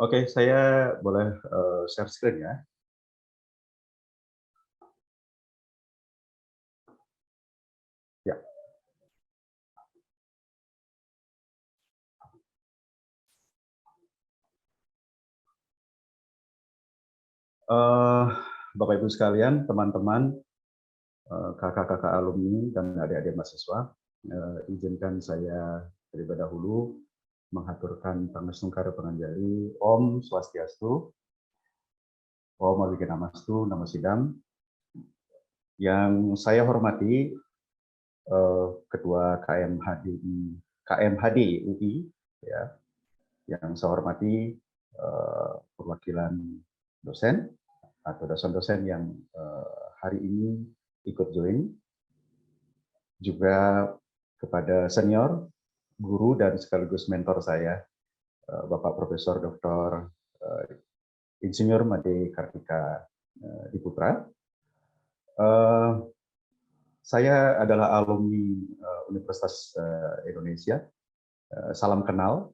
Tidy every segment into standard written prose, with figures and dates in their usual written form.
Oke, saya boleh share screen ya. Ya. Eh, Bapak Ibu sekalian, teman-teman, kakak-kakak alumni dan adik-adik mahasiswa, izinkan saya terlebih dahulu mengaturkan pangasungkara penganjali Om Swastiastu, Om Abhijnanastu, Namo Sidam. Yang saya hormati Ketua KMHD UI, ya, yang saya hormati perwakilan dosen atau dosen-dosen yang hari ini ikut join, juga kepada senior, guru dan sekaligus mentor saya, Bapak Profesor Dr. Insinyur Made Kartika Diputra. Saya adalah alumni Universitas Indonesia. Salam kenal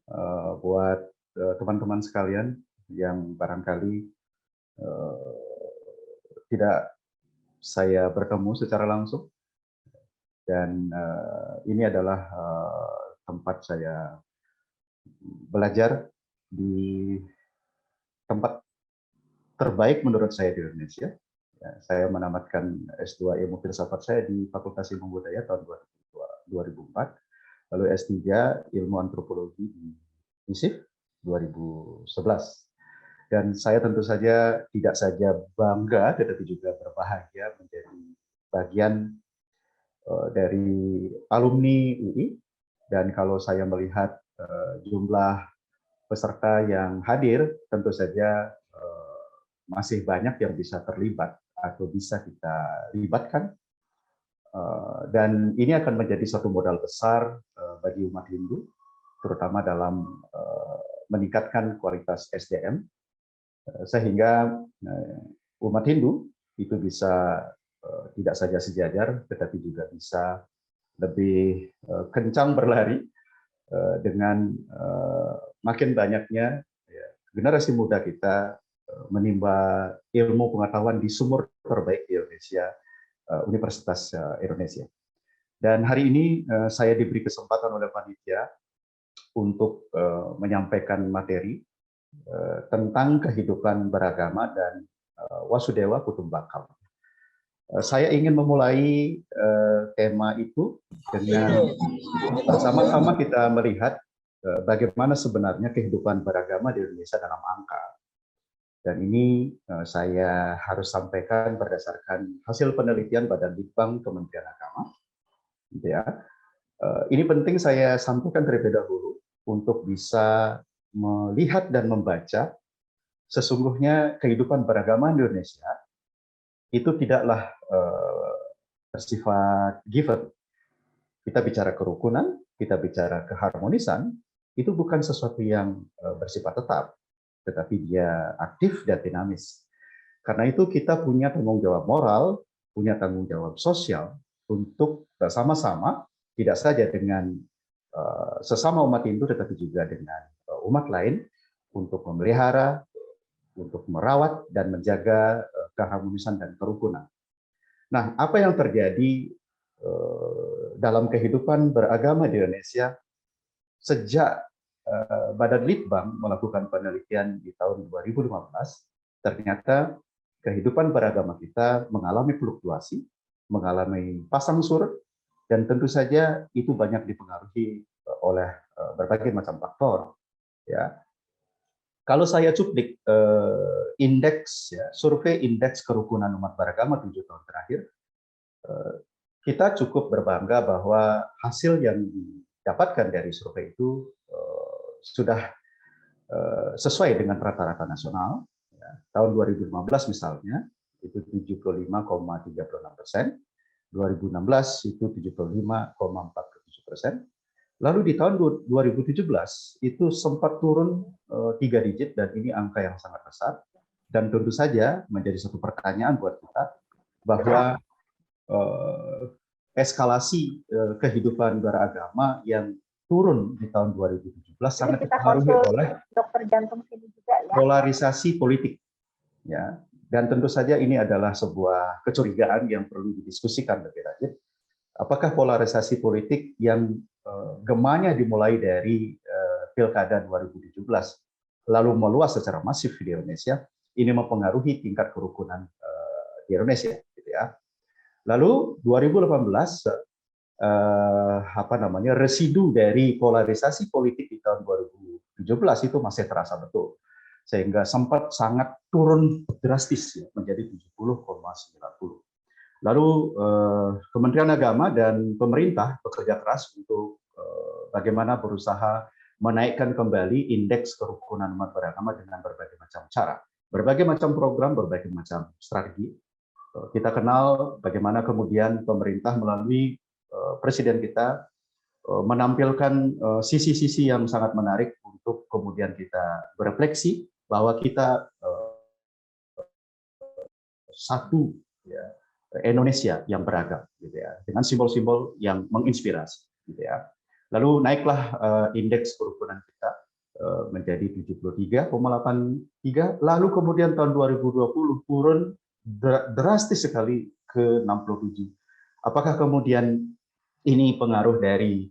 buat teman-teman sekalian yang barangkali tidak saya bertemu secara langsung, dan ini adalah tempat saya belajar di tempat terbaik menurut saya di Indonesia. Ya, saya menamatkan S2 Ilmu Filsafat saya di Fakultas Ilmu Budaya tahun 2004, lalu S3 Ilmu Antropologi di ISIF 2011. Dan saya tentu saja tidak saja bangga, tetapi juga berbahagia menjadi bagian dari alumni UI. Dan kalau saya melihat jumlah peserta yang hadir, tentu saja masih banyak yang bisa terlibat atau bisa kita libatkan. Dan ini akan menjadi satu modal besar bagi umat Hindu, terutama dalam meningkatkan kualitas SDM, sehingga umat Hindu itu bisa tidak saja sejajar, tetapi juga bisa lebih kencang berlari dengan makin banyaknya generasi muda kita menimba ilmu pengetahuan di sumur terbaik di Indonesia, Universitas Indonesia. Dan hari ini saya diberi kesempatan oleh panitia untuk menyampaikan materi tentang kehidupan beragama dan Wasudewa Kutumbakam. Saya ingin memulai tema itu dengan bersama-sama kita melihat bagaimana sebenarnya kehidupan beragama di Indonesia dalam angka. Dan ini saya harus sampaikan berdasarkan hasil penelitian Badan Litbang Kementerian Agama. Ya, ini penting saya sampaikan terlebih dahulu untuk bisa melihat dan membaca sesungguhnya kehidupan beragama di Indonesia itu tidaklah bersifat given. Kita bicara kerukunan, kita bicara keharmonisan, itu bukan sesuatu yang bersifat tetap, tetapi dia aktif dan dinamis. Karena itu kita punya tanggung jawab moral, punya tanggung jawab sosial untuk sama-sama, tidak saja dengan sesama umat Hindu, tetapi juga dengan umat lain, untuk memelihara, untuk merawat dan menjaga keharmonisan dan kerukunan. Nah, apa yang terjadi dalam kehidupan beragama di Indonesia sejak Badan Litbang melakukan penelitian di tahun 2015, ternyata kehidupan beragama kita mengalami fluktuasi, mengalami pasang surut, dan tentu saja itu banyak dipengaruhi oleh berbagai macam faktor. Ya, kalau saya cuplik indeks, ya, survei indeks kerukunan umat beragama 7 tahun terakhir, kita cukup berbangga bahwa hasil yang didapatkan dari survei itu sudah sesuai dengan rata-rata nasional. Ya, tahun 2015 misalnya itu 75,36%, 2016 itu 75,47%. Lalu di tahun 2017 itu sempat turun 3 digit, dan ini angka yang sangat besar. Dan tentu saja menjadi satu pertanyaan buat kita bahwa eskalasi kehidupan beragama yang turun di tahun 2017 sangat dipengaruhi oleh dokter jantung sini juga. polarisasi politik, ya. Dan tentu saja ini adalah sebuah kecurigaan yang perlu didiskusikan lebih lanjut. Apakah polarisasi politik yang gemanya dimulai dari Pilkada 2017 lalu meluas secara masif di Indonesia, ini mempengaruhi tingkat kerukunan di Indonesia, gitu ya. Lalu 2018 residu dari polarisasi politik di tahun 2017 itu masih terasa betul, sehingga sempat sangat turun drastis ya, menjadi 70,90. Lalu Kementerian Agama dan pemerintah bekerja keras untuk bagaimana berusaha menaikkan kembali indeks kerukunan umat beragama dengan berbagai macam cara, berbagai macam program, berbagai macam strategi. Kita kenal bagaimana kemudian pemerintah melalui presiden kita menampilkan sisi-sisi yang sangat menarik untuk kemudian kita berefleksi bahwa kita satu ya, Indonesia yang beragam, gitu ya, dengan simbol-simbol yang menginspirasi, gitu ya. Lalu naiklah indeks kerukunan kita menjadi 73,83, lalu kemudian tahun 2020 turun drastis sekali ke 67. Apakah kemudian ini pengaruh dari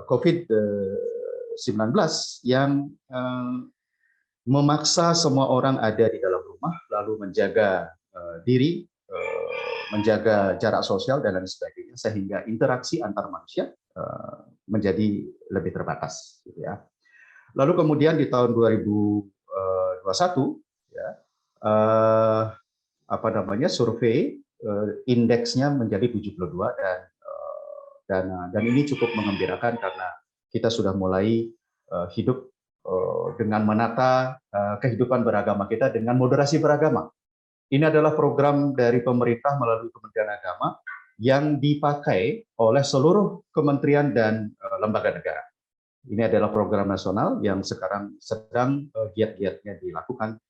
COVID-19 yang memaksa semua orang ada di dalam rumah, lalu menjaga diri, menjaga jarak sosial dan lain sebagainya, sehingga interaksi antar manusia menjadi lebih terbatas, gitu ya. Lalu kemudian di tahun 2021 ya, survei indeksnya menjadi 72 dan ini cukup mengembirakan karena kita sudah mulai hidup dengan menata kehidupan beragama kita dengan moderasi beragama. Ini adalah program dari pemerintah melalui Kementerian Agama yang dipakai oleh seluruh kementerian dan lembaga negara. Ini adalah program nasional yang sekarang sedang giat-giatnya dilakukan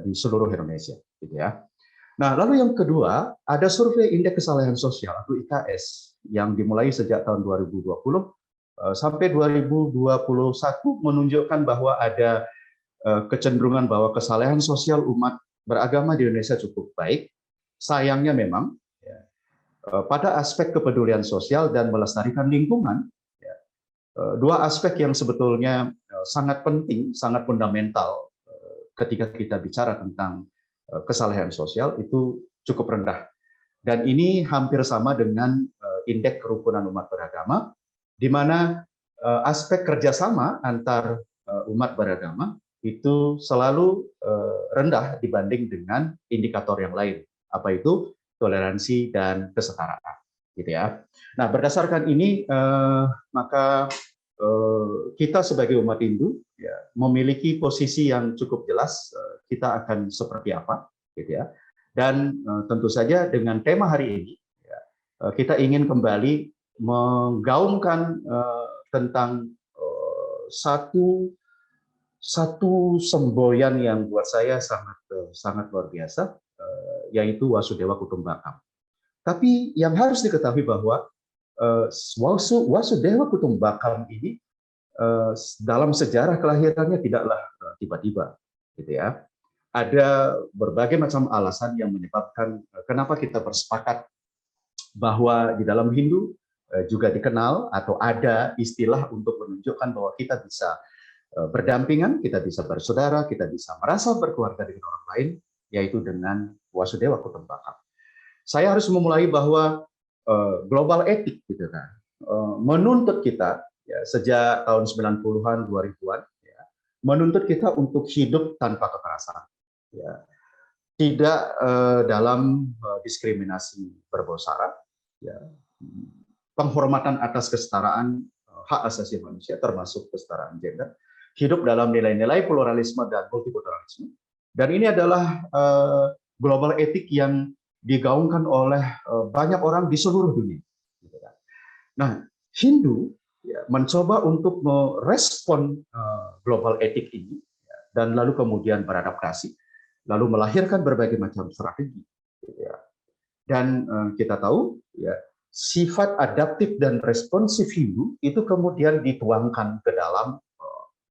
di seluruh Indonesia, gitu ya. Nah, lalu yang kedua, ada survei Indeks Kesalahan Sosial atau IKS yang dimulai sejak tahun 2020 sampai 2021 menunjukkan bahwa ada kecenderungan bahwa kesalahan sosial umat beragama di Indonesia cukup baik. Sayangnya memang ya, pada aspek kepedulian sosial dan melestarikan lingkungan, ya, dua aspek yang sebetulnya sangat penting, sangat fundamental ketika kita bicara tentang kesalahan sosial itu cukup rendah. Dan ini hampir sama dengan indeks kerukunan umat beragama, di mana aspek kerjasama antar umat beragama itu selalu rendah dibanding dengan indikator yang lain. Apa itu? Toleransi dan kesetaraan, gitu ya. Nah, berdasarkan ini maka kita sebagai umat Hindu ya, memiliki posisi yang cukup jelas kita akan seperti apa, gitu ya. Dan tentu saja dengan tema hari ini ya, kita ingin kembali menggaungkan tentang satu semboyan yang buat saya sangat luar biasa, yaitu Wasudewa Kutumbakam. Tapi yang harus diketahui bahwa Wasudewa Kutumbakam ini dalam sejarah kelahirannya tidaklah tiba-tiba, gitu ya. Ada berbagai macam alasan yang menyebabkan kenapa kita bersepakat bahwa di dalam Hindu juga dikenal atau ada istilah untuk menunjukkan bahwa kita bisa berdampingan, kita bisa bersaudara, kita bisa merasa berkeluarga dengan orang lain, yaitu dengan Wasudewa Kutumbakam. Saya harus memulai bahwa global etik, gitu kan, menuntut kita ya, sejak tahun 90-an, 2000-an, ya, menuntut kita untuk hidup tanpa kekerasan, ya, tidak dalam diskriminasi berbau sara, ya, penghormatan atas kesetaraan hak asasi manusia, termasuk kesetaraan gender, hidup dalam nilai-nilai pluralisme dan multikulturalisme. Dan ini adalah global etik yang digaungkan oleh banyak orang di seluruh dunia. Nah, Hindu ya, mencoba untuk merespon global etik ini ya, dan lalu kemudian beradaptasi, lalu melahirkan berbagai macam strategi. Ya. Dan kita tahu ya, sifat adaptif dan responsif Hindu itu kemudian dituangkan ke dalam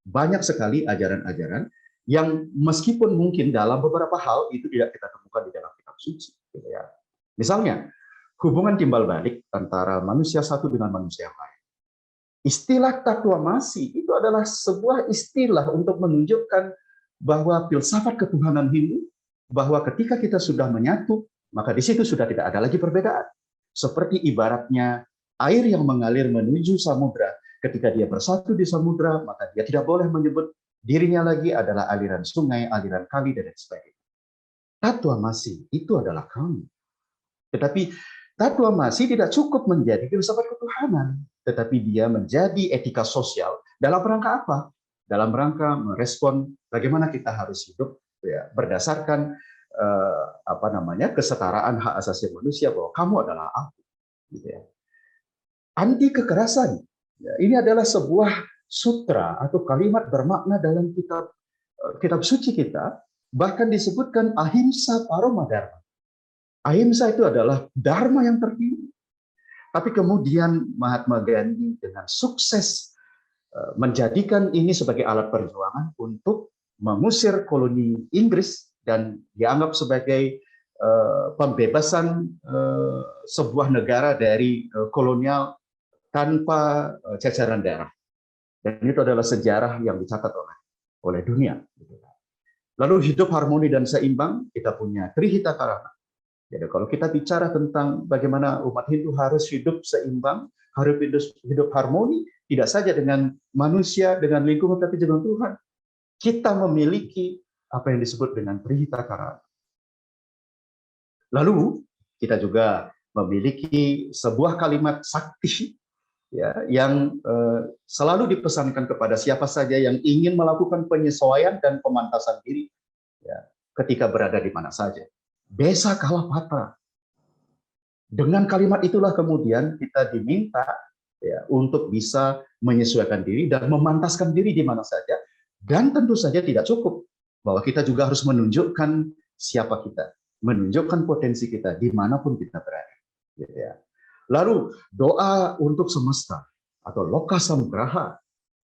banyak sekali ajaran-ajaran yang meskipun mungkin dalam beberapa hal itu tidak kita temukan di dalam kitab suci. Gitu ya. Misalnya, hubungan timbal balik antara manusia satu dengan manusia yang lain. Istilah takwamasi itu adalah sebuah istilah untuk menunjukkan bahwa filsafat ketuhanan Hindu, bahwa ketika kita sudah menyatu, maka di situ sudah tidak ada lagi perbedaan. Seperti ibaratnya air yang mengalir menuju samudra, ketika dia bersatu di samudra, maka dia tidak boleh menyebut dirinya lagi adalah aliran sungai, aliran kali, dan sebagainya. Takwamasi itu adalah kami. Tetapi takwamasi tidak cukup menjadi filsafat ketuhanan, tetapi dia menjadi etika sosial dalam rangka apa? Dalam rangka merespon bagaimana kita harus hidup ya, berdasarkan kesetaraan hak asasi manusia, bahwa kamu adalah aku. Gitu ya. Anti kekerasan. Ya, ini adalah sebuah sutra atau kalimat bermakna dalam kitab suci kita, bahkan disebutkan ahimsa paroma dharma. Ahimsa itu adalah dharma yang tertinggi. Tapi kemudian Mahatma Gandhi dengan sukses menjadikan ini sebagai alat perjuangan untuk mengusir koloni Inggris dan dianggap sebagai pembebasan sebuah negara dari kolonial tanpa cacaran darah. Dan itu adalah sejarah yang dicatat oleh dunia. Lalu hidup harmoni dan seimbang, kita punya Trihita Karana. Jadi kalau kita bicara tentang bagaimana umat Hindu harus hidup seimbang, harus hidup harmoni, tidak saja dengan manusia, dengan lingkungan, tapi dengan Tuhan. Kita memiliki apa yang disebut dengan Trihita Karana. Lalu kita juga memiliki sebuah kalimat sakti ya, yang selalu dipesankan kepada siapa saja yang ingin melakukan penyesuaian dan pemantasan diri ya, ketika berada di mana saja. Besa kalah patra. Dengan kalimat itulah kemudian kita diminta ya, untuk bisa menyesuaikan diri dan memantaskan diri di mana saja. Dan tentu saja tidak cukup bahwa kita juga harus menunjukkan siapa kita, menunjukkan potensi kita dimanapun kita berada. Gitu ya. Lalu doa untuk semesta atau loka samugraha,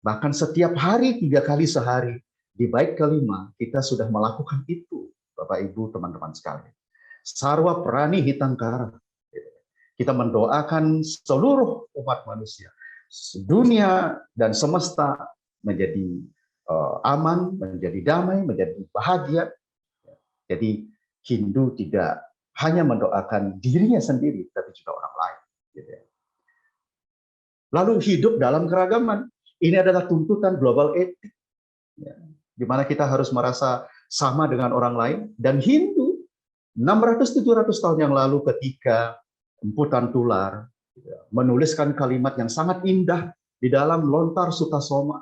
bahkan setiap hari 3 kali sehari di bait kelima kita sudah melakukan itu, Bapak Ibu teman-teman sekalian. Sarwa prani hitangkara. Kita mendoakan seluruh umat manusia, dunia dan semesta menjadi aman, menjadi damai, menjadi bahagia. Jadi Hindu tidak hanya mendoakan dirinya sendiri, tapi juga orang lain. Lalu hidup dalam keragaman. Ini adalah tuntutan global etik, di mana kita harus merasa sama dengan orang lain. Dan Hindu 600-700 tahun yang lalu ketika Emputan Tular menuliskan kalimat yang sangat indah di dalam Lontar Sutasoma.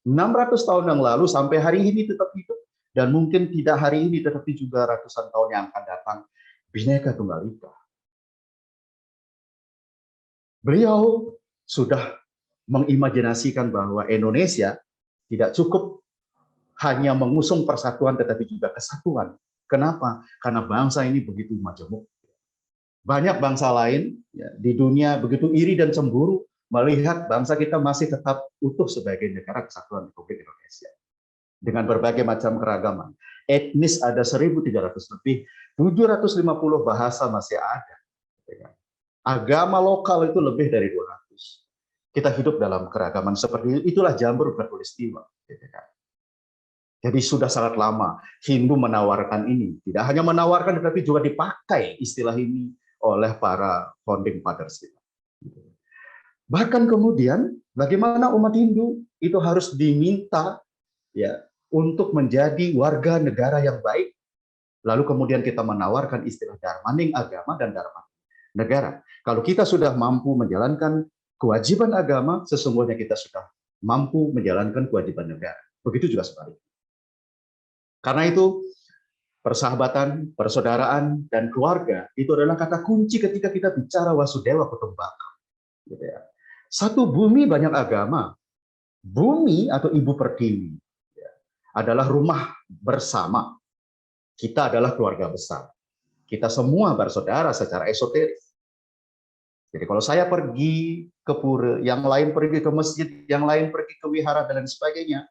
600 tahun yang lalu sampai hari ini tetap hidup, dan mungkin tidak hari ini tetapi juga ratusan tahun yang akan datang, Bhinneka Tunggal Ika. Beliau sudah mengimajinasikan bahwa Indonesia tidak cukup hanya mengusung persatuan tetapi juga kesatuan. Kenapa? Karena bangsa ini begitu majemuk. Banyak bangsa lain ya, di dunia begitu iri dan cemburu melihat bangsa kita masih tetap utuh sebagai negara kesatuan Republik Indonesia. Dengan berbagai macam keragaman. Etnis ada 1.300 lebih, 750 bahasa masih ada. Agama lokal itu lebih dari 200. Kita hidup dalam keragaman seperti itu. Itulah Jambur Bertulistiwa. Jadi sudah sangat lama Hindu menawarkan ini. Tidak hanya menawarkan, tetapi juga dipakai istilah ini oleh para founding fathers kita. Bahkan kemudian, bagaimana umat Hindu itu harus diminta ya untuk menjadi warga negara yang baik. Lalu kemudian kita menawarkan istilah dharmaning agama dan dharmaning negara. Kalau kita sudah mampu menjalankan kewajiban agama, sesungguhnya kita sudah mampu menjalankan kewajiban negara. Begitu juga sebaliknya. Karena itu, persahabatan, persaudaraan, dan keluarga itu adalah kata kunci ketika kita bicara Wasudewa Kutumbaka. Gitu ya. Satu bumi banyak agama. Bumi atau ibu pertiwi ya, adalah rumah bersama. Kita adalah keluarga besar. Kita semua bersaudara secara esoteris. Jadi kalau saya pergi ke pura, yang lain pergi ke masjid, yang lain pergi ke wihara dan lain sebagainya.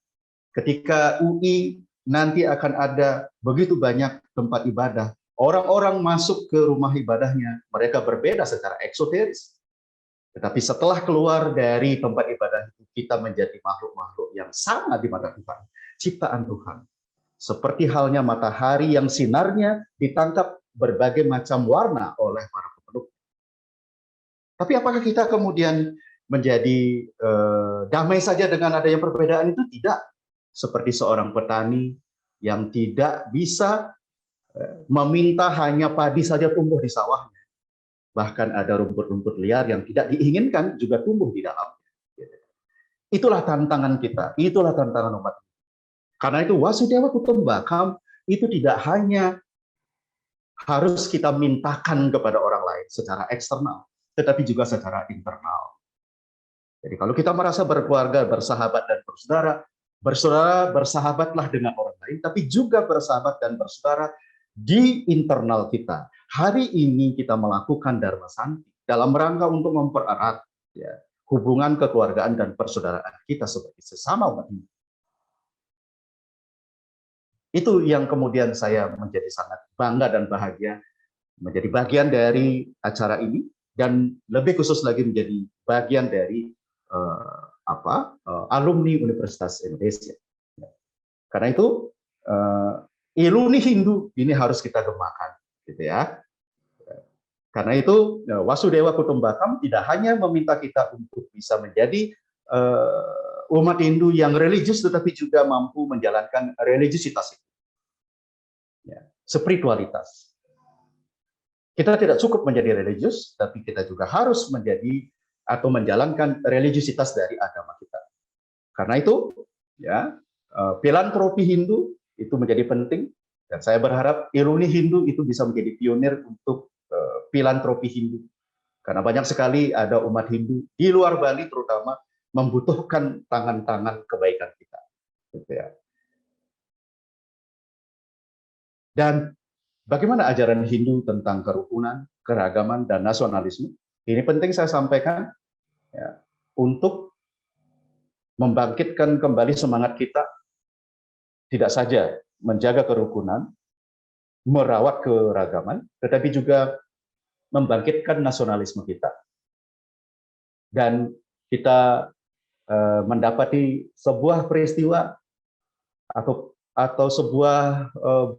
Ketika UI nanti akan ada begitu banyak tempat ibadah, orang-orang masuk ke rumah ibadahnya, mereka berbeda secara eksoteris. Tetapi setelah keluar dari tempat ibadah itu, kita menjadi makhluk-makhluk yang sama di mata Tuhan, ciptaan Tuhan. Seperti halnya matahari yang sinarnya ditangkap berbagai macam warna oleh para pemeluk. Tapi apakah kita kemudian menjadi damai saja dengan adanya perbedaan itu? Tidak. Seperti seorang petani yang tidak bisa meminta hanya padi saja tumbuh di sawahnya. Bahkan ada rumput-rumput liar yang tidak diinginkan juga tumbuh di dalamnya. Itulah tantangan kita, itulah tantangan umat. Karena itu Wasudewa Kutumbakam itu tidak hanya harus kita mintakan kepada orang lain secara eksternal, tetapi juga secara internal. Jadi kalau kita merasa berkeluarga, bersahabat dan bersaudara, bersahabatlah dengan orang lain, tapi juga bersahabat dan bersaudara di internal kita. Hari ini kita melakukan Dharma Santi dalam rangka untuk mempererat hubungan kekeluargaan dan persaudaraan kita sebagai sesama umat Hindu. Itu yang kemudian saya menjadi sangat bangga dan bahagia menjadi bagian dari acara ini, dan lebih khusus lagi menjadi bagian dari alumni Universitas Indonesia. Karena itu iluni Hindu ini harus kita gemakan, gitu ya. Karena itu Wasudewa Kutumbakam tidak hanya meminta kita untuk bisa menjadi umat Hindu yang religius, tetapi juga mampu menjalankan religiusitas itu, ya, spiritualitas. Kita tidak cukup menjadi religius, tapi kita juga harus menjadi atau menjalankan religiusitas dari agama kita. Karena itu, ya, filantropi Hindu itu menjadi penting, dan saya berharap iluni Hindu itu bisa menjadi pionir untuk filantropi Hindu. Karena banyak sekali ada umat Hindu di luar Bali terutama membutuhkan tangan-tangan kebaikan kita. Gitu ya. Dan bagaimana ajaran Hindu tentang kerukunan, keragaman, dan nasionalisme? Ini penting saya sampaikan ya, untuk membangkitkan kembali semangat kita, tidak saja menjaga kerukunan, merawat keragaman, tetapi juga membangkitkan nasionalisme kita. Dan kita mendapati sebuah peristiwa atau sebuah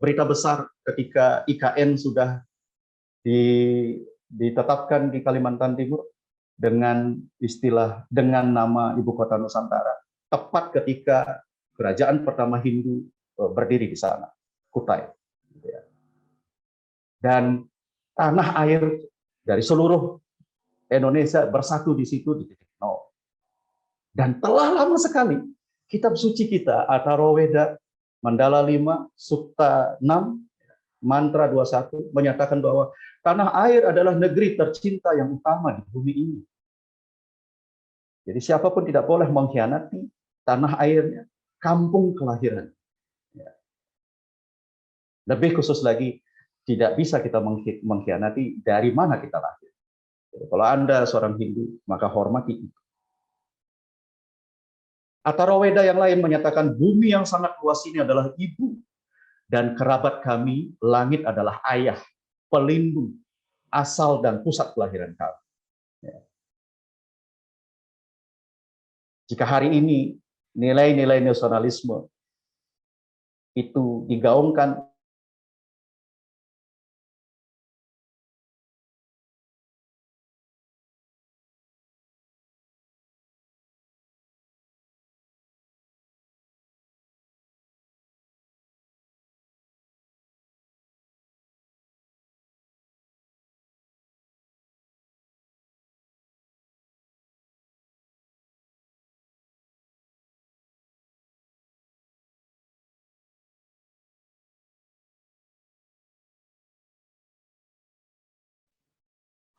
berita besar ketika IKN sudah ditetapkan di Kalimantan Timur dengan nama Ibu Kota Nusantara, tepat ketika kerajaan pertama Hindu berdiri di sana, Kutai. Dan tanah air dari seluruh Indonesia bersatu di situ di titik nol. Dan telah lama sekali kitab suci kita, Atharvaveda, Mandala 5, Sukta 6, Mantra 21 menyatakan bahwa tanah air adalah negeri tercinta yang utama di bumi ini. Jadi siapapun tidak boleh mengkhianati tanah airnya, kampung kelahiran. Lebih khusus lagi, tidak bisa kita mengkhianati dari mana kita lahir. Jadi, kalau Anda seorang Hindu, maka hormati itu. Atharvaveda yang lain menyatakan bumi yang sangat luas ini adalah ibu, dan kerabat kami, langit adalah ayah, pelindung, asal dan pusat kelahiran kami. Jika hari ini nilai-nilai nasionalisme itu digaungkan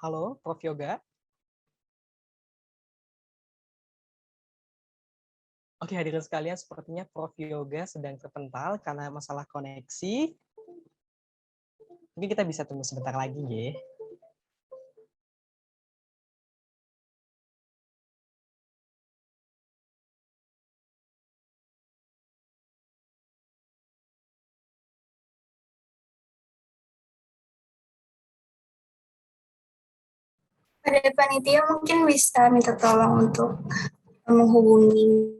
Halo, Prof. Yoga. Oke, hadirin sekalian, sepertinya Prof. Yoga sedang terpental karena masalah koneksi. Mungkin kita bisa tunggu sebentar lagi, ya. Pada panitia mungkin bisa minta tolong untuk menghubungi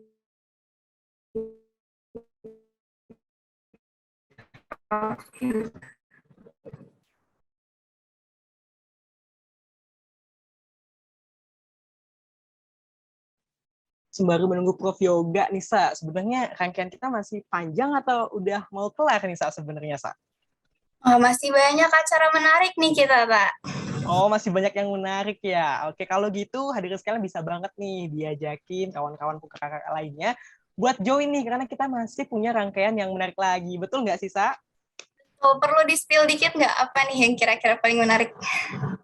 Sembari menunggu Prof Yoga nih, Sa. Sebenarnya rangkaian kita masih panjang atau udah mau kelar nih, Sa, sebenarnya, Sa? Oh, masih banyak acara menarik nih kita, Pak. Oh, masih banyak yang menarik ya. Oke, kalau gitu hadirin sekalian bisa banget nih diajakin kawan-kawan kakak lainnya buat join nih, karena kita masih punya rangkaian yang menarik lagi. Betul nggak sih, Sa? Oh, perlu di-spill dikit nggak apa nih yang kira-kira paling menarik?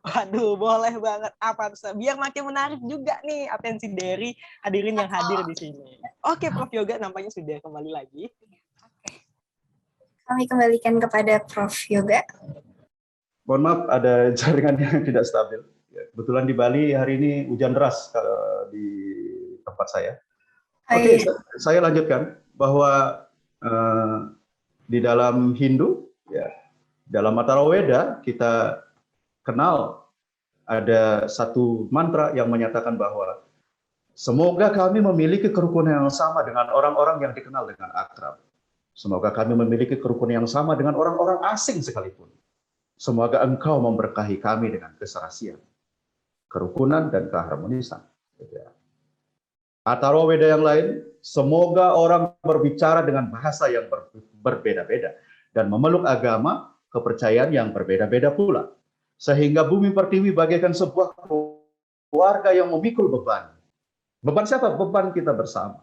Waduh, boleh banget. Apa tuh, Sa? Biar makin menarik juga nih atensi dari hadirin yang hadir di sini. Oke, Prof Yoga nampaknya sudah kembali lagi. Kami kembalikan kepada Prof Yoga. Mohon maaf, ada jaringan yang tidak stabil. Kebetulan di Bali hari ini hujan deras di tempat saya. Oke, saya lanjutkan bahwa di dalam Hindu, ya, dalam Atharva Veda kita kenal ada satu mantra yang menyatakan bahwa semoga kami memiliki kerukunan yang sama dengan orang-orang yang dikenal dengan akrab. Semoga kami memiliki kerukunan yang sama dengan orang-orang asing sekalipun. Semoga Engkau memberkahi kami dengan keserasian, kerukunan, dan keharmonisan. Atharva Veda yang lain, semoga orang berbicara dengan bahasa yang berbeda-beda dan memeluk agama, kepercayaan yang berbeda-beda pula. Sehingga bumi pertiwi bagaikan sebuah keluarga yang memikul beban. Beban siapa? Beban kita bersama.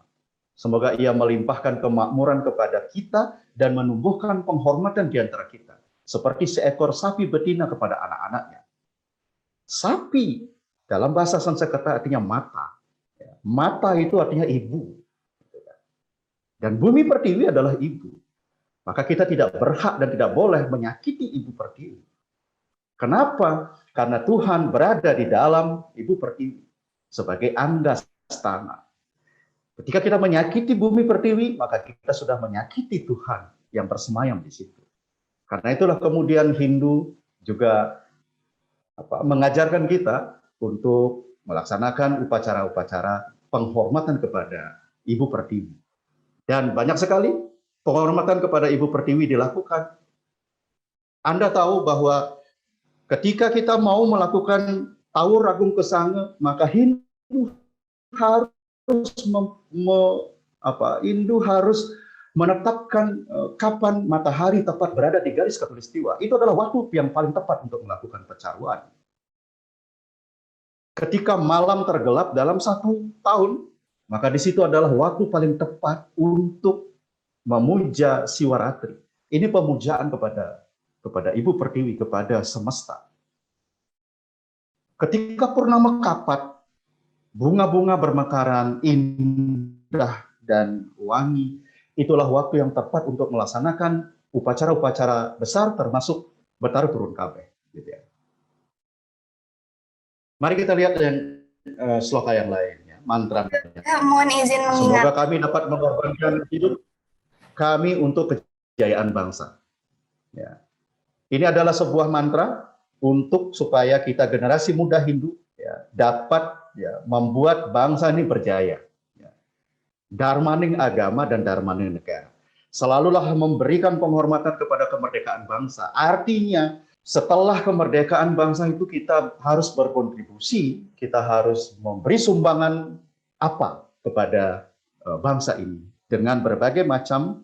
Semoga ia melimpahkan kemakmuran kepada kita dan menumbuhkan penghormatan di antara kita. Seperti seekor sapi betina kepada anak-anaknya. Sapi dalam bahasa Sanskerta artinya mata. Mata itu artinya ibu. Dan bumi pertiwi adalah ibu. Maka kita tidak berhak dan tidak boleh menyakiti ibu pertiwi. Kenapa? Karena Tuhan berada di dalam ibu pertiwi sebagai anggastana. Ketika kita menyakiti bumi pertiwi, maka kita sudah menyakiti Tuhan yang bersemayam di situ. Karena itulah kemudian Hindu juga mengajarkan kita untuk melaksanakan upacara-upacara penghormatan kepada ibu pertiwi. Dan banyak sekali penghormatan kepada ibu pertiwi dilakukan. Anda tahu bahwa ketika kita mau melakukan tawur agung kesange, maka Hindu harus menetapkan kapan matahari tepat berada di garis khatulistiwa. Itu adalah waktu yang paling tepat untuk melakukan pecaruan. Ketika malam tergelap dalam 1 tahun, maka di situ adalah waktu paling tepat untuk memuja Siwaratri. Ini pemujaan kepada Ibu Pertiwi, kepada semesta. Ketika purnama kapat, bunga-bunga bermekaran indah dan wangi, itulah waktu yang tepat untuk melaksanakan upacara-upacara besar termasuk bertaruh turun kabeh. Gitu ya. Mari kita lihat yang sloka yang lainnya, mantra. Mohon izin mengingat. Semoga kami dapat mengorbankan hidup kami untuk kejayaan bangsa. Ya. Ini adalah sebuah mantra untuk supaya kita generasi muda Hindu ya, dapat ya, membuat bangsa ini berjaya. Ya. Dharmaning agama dan dharmaning negara. Selalulah memberikan penghormatan kepada kemerdekaan bangsa. Artinya setelah kemerdekaan bangsa itu kita harus berkontribusi, kita harus memberi sumbangan apa kepada bangsa ini dengan berbagai macam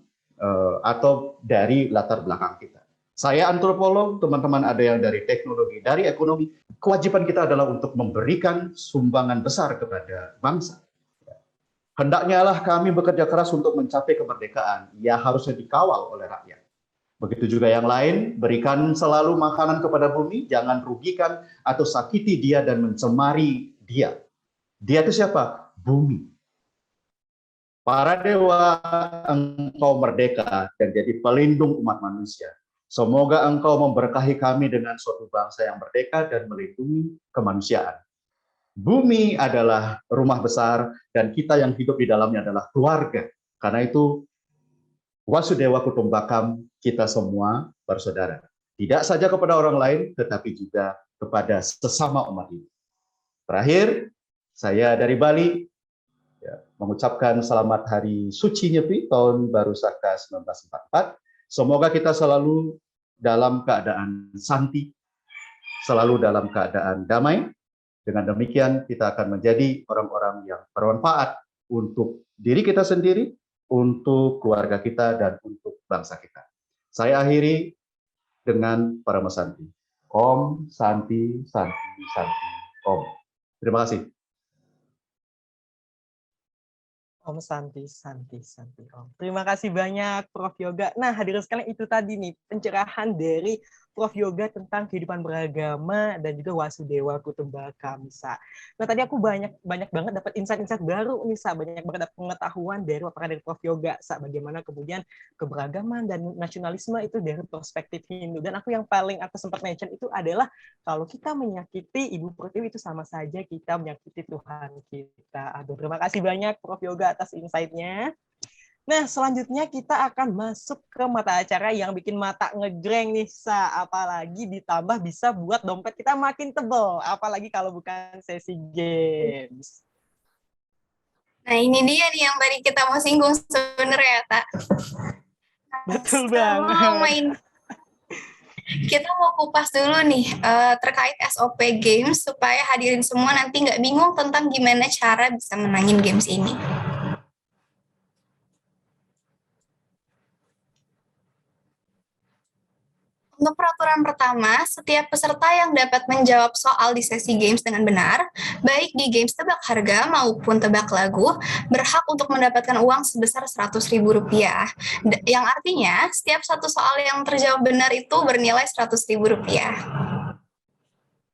atau dari latar belakang kita. Saya antropolog, teman-teman ada yang dari teknologi, dari ekonomi. Kewajiban kita adalah untuk memberikan sumbangan besar kepada bangsa. Hendaknya lah kami bekerja keras untuk mencapai kemerdekaan. Ya harusnya dikawal oleh rakyat. Begitu juga yang lain, berikan selalu makanan kepada bumi, jangan rugikan atau sakiti dia dan mencemari dia. Dia itu siapa? Bumi. Para dewa, engkau merdeka dan jadi pelindung umat manusia. Semoga engkau memberkahi kami dengan suatu bangsa yang merdeka dan melindungi kemanusiaan. Bumi adalah rumah besar dan kita yang hidup di dalamnya adalah keluarga. Karena itu Wasudewa Kutumbakam, kita semua bersaudara. Tidak saja kepada orang lain, tetapi juga kepada sesama umat ini. Terakhir, saya dari Bali ya, mengucapkan selamat Hari Suci Nyepi tahun Baru Saka 1944. Semoga kita selalu dalam keadaan santi, selalu dalam keadaan damai. Dengan demikian kita akan menjadi orang-orang yang bermanfaat untuk diri kita sendiri, untuk keluarga kita, dan untuk bangsa kita. Saya akhiri dengan Parama Santi. Om Santi Santi Santi Om. Terima kasih. Om Santi, Santi, Santi, Om. Terima kasih banyak, Prof. Yoga. Nah, hadirin sekalian, itu tadi nih pencerahan dari Prof. Yoga tentang kehidupan beragama dan juga Wasudewa Kutumbaka, Misa. Nah, tadi aku banyak banget dapat insight-insight baru, Misa. Banyak banget dapat pengetahuan dari paparan dari Prof. Yoga, Sa. Bagaimana kemudian keberagaman dan nasionalisme itu dari perspektif Hindu. Dan aku yang paling aku sempat mention itu adalah kalau kita menyakiti Ibu Pertiwi itu sama saja kita menyakiti Tuhan kita. Aduh, terima kasih banyak Prof. Yoga atas insight-nya. Nah, selanjutnya kita akan masuk ke mata acara yang bikin mata ngegreng nih, Sa. Apalagi ditambah bisa buat dompet kita makin tebal. Apalagi kalau bukan sesi games. Nah, ini dia nih yang tadi kita mau singgung sebenarnya, Tak. Betul banget. Kita mau kupas dulu nih terkait SOP Games supaya hadirin semua nanti nggak bingung tentang gimana cara bisa menangin games ini. Untuk peraturan pertama, setiap peserta yang dapat menjawab soal di sesi games dengan benar, baik di games tebak harga maupun tebak lagu, berhak untuk mendapatkan uang sebesar Rp100.000. Yang artinya, setiap satu soal yang terjawab benar itu bernilai Rp100.000.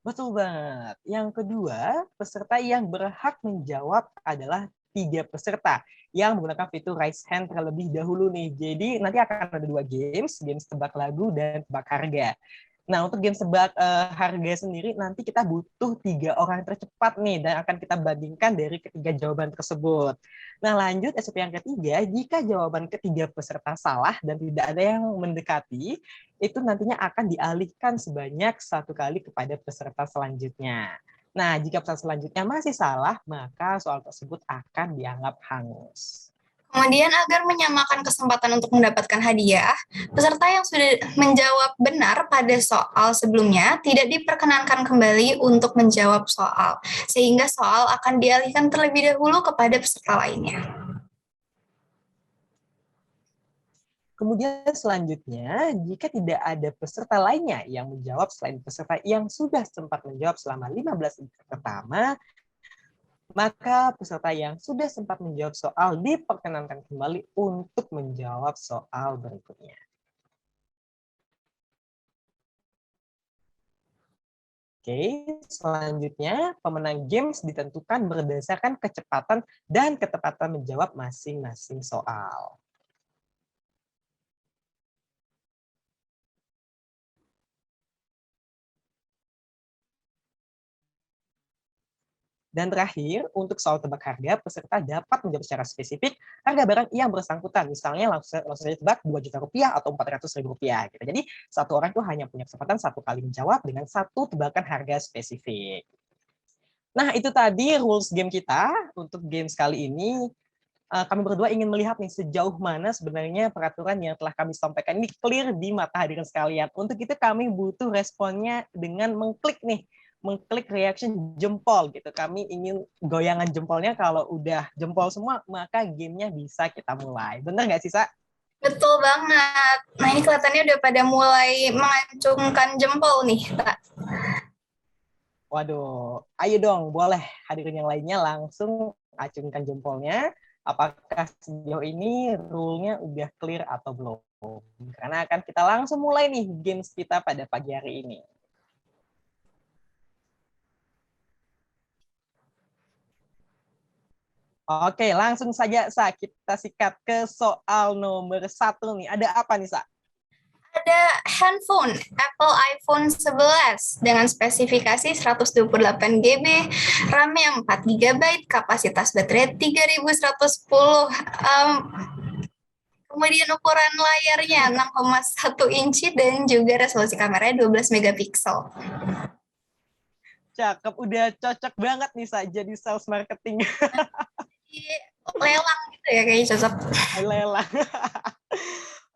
Betul banget. Yang kedua, peserta yang berhak menjawab adalah 3 peserta yang menggunakan fitur raise hand terlebih dahulu nih. Jadi nanti akan ada 2 games tebak lagu dan tebak harga. Nah, untuk games tebak harga sendiri nanti kita butuh 3 orang tercepat nih dan akan kita bandingkan dari ketiga jawaban tersebut. Nah, lanjut SOP yang ketiga, jika jawaban ketiga peserta salah dan tidak ada yang mendekati, itu nantinya akan dialihkan sebanyak 1 kali kepada peserta selanjutnya. Nah, jika peserta selanjutnya masih salah, maka soal tersebut akan dianggap hangus. Kemudian agar menyamakan kesempatan untuk mendapatkan hadiah, peserta yang sudah menjawab benar pada soal sebelumnya tidak diperkenankan kembali untuk menjawab soal, sehingga soal akan dialihkan terlebih dahulu kepada peserta lainnya. Kemudian selanjutnya, jika tidak ada peserta lainnya yang menjawab selain peserta yang sudah sempat menjawab selama 15 menit pertama, maka peserta yang sudah sempat menjawab soal diperkenankan kembali untuk menjawab soal berikutnya. Oke, selanjutnya pemenang games ditentukan berdasarkan kecepatan dan ketepatan menjawab masing-masing soal. Dan terakhir, untuk soal tebak harga, peserta dapat menjawab secara spesifik harga barang yang bersangkutan. Misalnya langsung saja tebak Rp2.000.000 atau Rp400.000. Gitu. Jadi satu orang itu hanya punya kesempatan 1 kali menjawab dengan 1 tebakan harga spesifik. Nah, itu tadi rules game kita untuk games kali ini. Kami berdua ingin melihat nih sejauh mana sebenarnya peraturan yang telah kami sampaikan ini clear di mata hadirin sekalian. Untuk itu kami butuh responnya dengan mengklik reaction jempol gitu. Kami ingin goyangan jempolnya, kalau udah jempol semua maka gamenya bisa kita mulai. Bener nggak sih, Sa? Betul banget. Nah, ini kelihatannya udah pada mulai mengacungkan jempol nih, Kak. Waduh, ayo dong, boleh hadirin yang lainnya langsung acungkan jempolnya. Apakah sejauh ini rule-nya udah clear atau belum? Karena akan kita langsung mulai nih games kita pada pagi hari ini. Oke, langsung saja, Sa. Kita sikat ke soal nomor 1 nih. Ada apa nih, Sa? Ada handphone Apple iPhone 11 dengan spesifikasi 128 GB, RAM-nya 4 GB, kapasitas baterai 3110. Kemudian ukuran layarnya 6,1 inci dan juga resolusi kameranya 12 megapiksel. Cakep, udah cocok banget nih Sa jadi sales marketing. Lelang gitu ya kayaknya cocok. Lelang.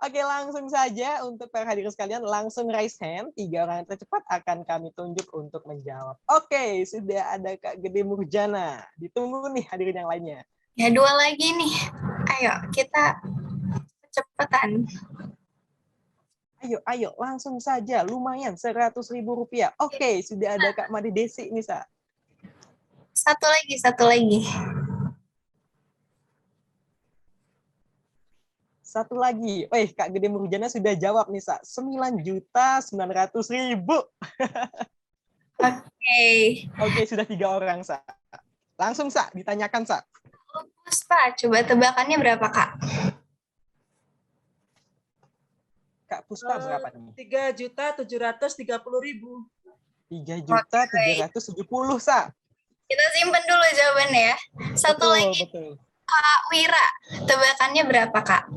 Oke, langsung saja untuk para hadirin sekalian, langsung raise hand. 3 orang yang tercepat akan kami tunjuk untuk menjawab. Oke, sudah ada Kak Gede Murjana. Ditunggu nih hadirin yang lainnya. Ya 2 lagi nih. Ayo kita cepetan. Ayo, langsung saja. Lumayan, Rp100.000. Oke, sudah ada Kak Made Desi nih, Sa. Satu lagi. Satu lagi. Kak Gede Murjana sudah jawab nih, Sa. 9.900.000. Oke, sudah 3 orang, Sa. Langsung, Sa, ditanyakan, Sa. Puspa, coba tebakannya berapa, Kak? Kak Puspa berapa nih? 3.730.000. 3.770.000, Sa. Kita simpen dulu jawabannya ya. Satu lagi, Betul. Kak Wira, tebakannya berapa, Kak?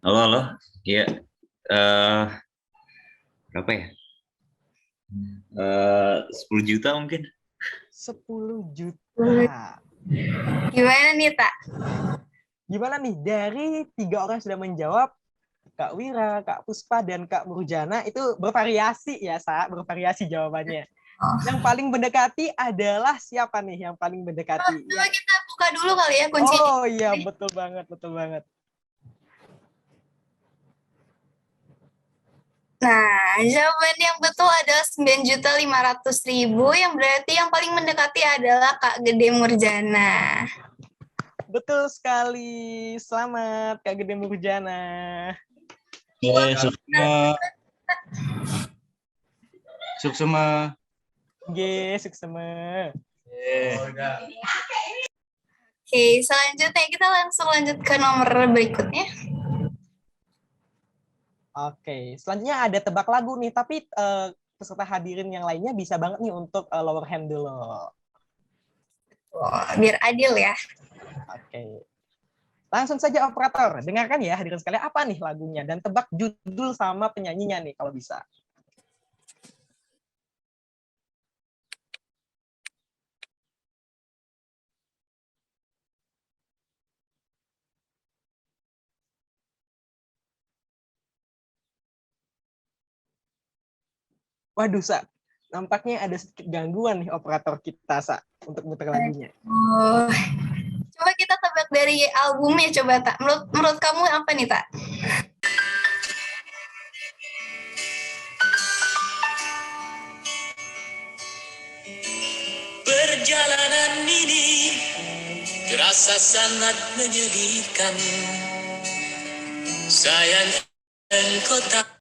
Halo. Iya. Berapa ya? 10 juta mungkin. 10 juta. Gimana nih, Tak? Gimana nih? Dari 3 orang sudah menjawab, Kak Wira, Kak Puspa, dan Kak Murjana itu bervariasi ya, Sa. Bervariasi jawabannya. Yang paling mendekati adalah siapa nih yang paling mendekati? Coba kita buka dulu kali ya kuncinya. Oh iya, betul banget. Nah, jawaban yang betul adalah 9.500.000, yang berarti yang paling mendekati adalah Kak Gede Murjana. Betul sekali. Selamat, Kak Gede Murjana. Suksema. Suksema. Oke, selanjutnya kita langsung lanjut ke nomor berikutnya. Oke, selanjutnya ada tebak lagu nih, tapi peserta hadirin yang lainnya bisa banget nih untuk lower hand dulu. Biar adil ya. Oke. Langsung saja operator, dengarkan ya hadirin sekalian apa nih lagunya dan tebak judul sama penyanyinya nih kalau bisa. Waduh, Sa. Nampaknya ada sedikit gangguan nih operator kita, Sa, untuk muter lagunya. Coba kita tebak dari albumnya, coba, Tak. Menurut kamu apa nih, Tak? Perjalanan ini terasa sangat menyedihkan. Sayang kota.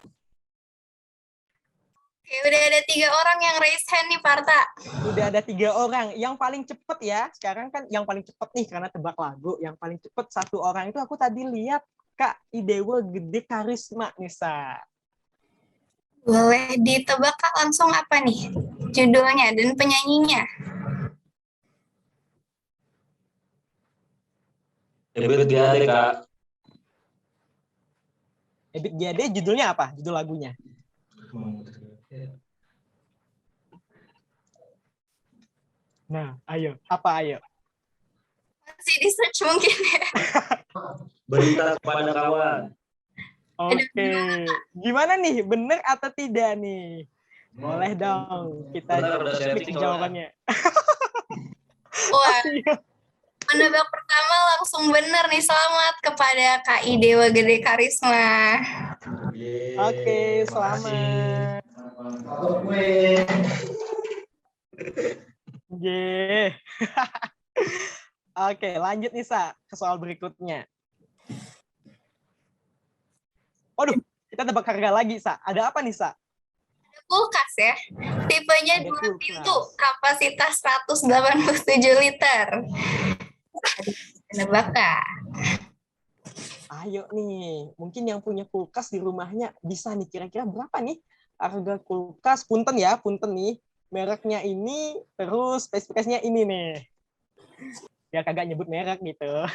Oke, udah ada 3 orang yang raise hand nih, Parta. Udah ada 3 orang. Yang paling cepet ya, sekarang kan yang paling cepet nih karena tebak lagu. Yang paling cepet 1 orang itu aku tadi lihat Kak Idewa Gede Karisma nih, Sa. Boleh ditebak, Kak, langsung apa nih judulnya dan penyanyinya? Ebit GAD, Kak. Ebit GAD judulnya apa? Judul lagunya? Nah, ayo. Apa ayo? Masih di search mungkin ya. Berita kepada kawan. Oke. Gimana nih? Bener atau tidak nih? Boleh dong. Kita cek jawabannya. Wah, penebak pertama langsung bener nih. Selamat kepada Kak Idewa Gede Karisma. Oke, selamat. Oke, lanjut nih, Sa, ke soal berikutnya. Waduh, kita tebak harga lagi, Sa. Ada apa nih, Sa? Kulkas ya. Tipenya Ada 2 kulkas. pintu, kapasitas 187 liter. Nebak, Kak. Ayo nih, mungkin yang punya kulkas di rumahnya bisa nih kira-kira berapa nih harga kulkas? Punten ya, punten nih. Mereknya ini, terus spesifikasinya ini nih. Ya kagak nyebut merek gitu.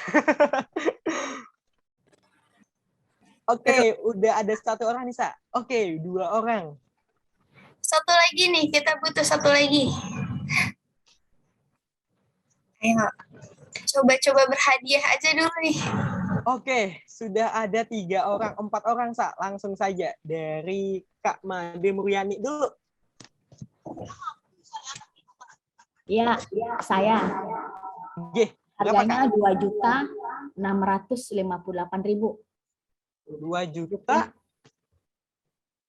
Oke, udah ada 1 orang nih, Sa. Oke, 2 orang. Satu lagi nih, kita butuh satu lagi. Ayo, coba-coba berhadiah aja dulu nih. Oke, sudah ada 3 orang, 4 orang, Sa. Langsung saja dari Kak Made Muryani dulu. Ya, saya. G, berapa, Harganya Kak? 2.658.000. 2 juta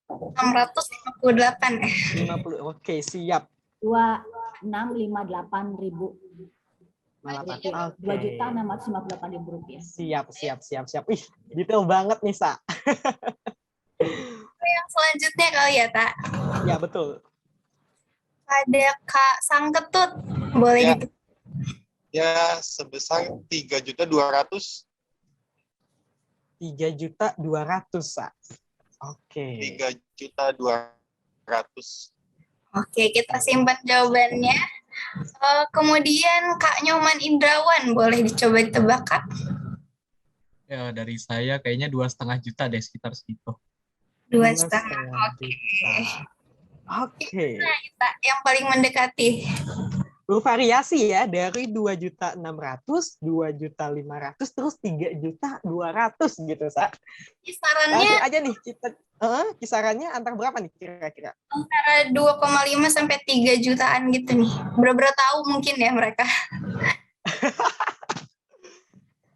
658 ya. 50. Oke, siap. 2.658.000. Oke. 2.658.000 rupiah. Siap. Ih, detail banget nih, Sa. Yang selanjutnya kali ya, Tak. Ya, betul. Ada Kak Sangketut. Boleh Ya. gitu. Ya, sebesar 3.200.000. 3.200.000, Sa. Oke. 3.200.000. Oke, kita simpan jawabannya. Kemudian Kak Nyoman Indrawan, boleh dicoba ditebak, Kak? Ya, dari saya kayaknya 2,5 juta deh, sekitar segitu. 2,5. 2,5 juta. Oke. Nah, kita yang paling mendekati. Bervariasi ya, dari 2.600.000, 2.500.000, terus 3.200.000 gitu, Sa. Kisarannya Langsung aja nih kita kisarannya antara berapa nih kira-kira? antara 2,5 sampai 3 jutaan gitu nih. Bener-bener tahu mungkin ya mereka.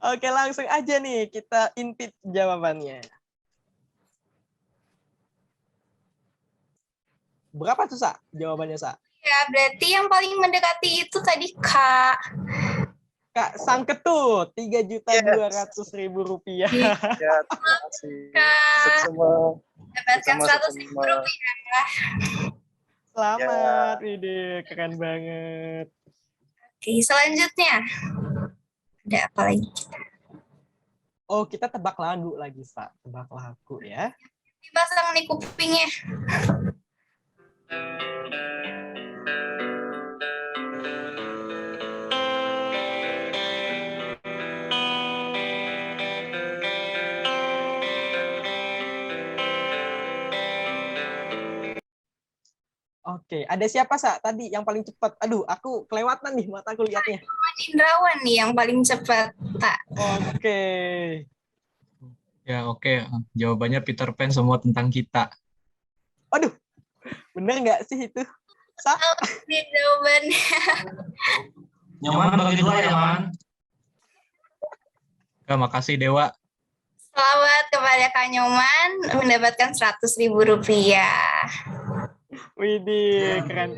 Oke, langsung aja nih kita intip jawabannya. Berapa tuh, Sa? Jawabannya, Sa? Ya, berarti yang paling mendekati itu tadi Kak. Kak Sangketut, 3.200.000 rupiah. Ya, terima kasih. Kak. Semua. Dapatkan Sama-sama. 100.000 rupiah. Selamat, Wide, keren banget. Oke, selanjutnya. Ada apa lagi? Oh, kita tebak lagu lagi, Sa. Tebak lagu ya. Dipasang nih kupingnya. Oke, ada siapa, Sa? Tadi yang paling cepat. Aduh, aku kelewatan nih mata aku lihatnya. Indrawan nih yang paling cepat, Tak. Oke. Ya, oke. Jawabannya Peter Pan, semua tentang kita. Aduh, bener nggak sih itu? Sa? Ini jawabannya. Nyoman bagi 2 ya, Man. Ya, makasih Dewa. Selamat kepada Kak Nyoman mendapatkan 100.000 rupiah. Widih, keren.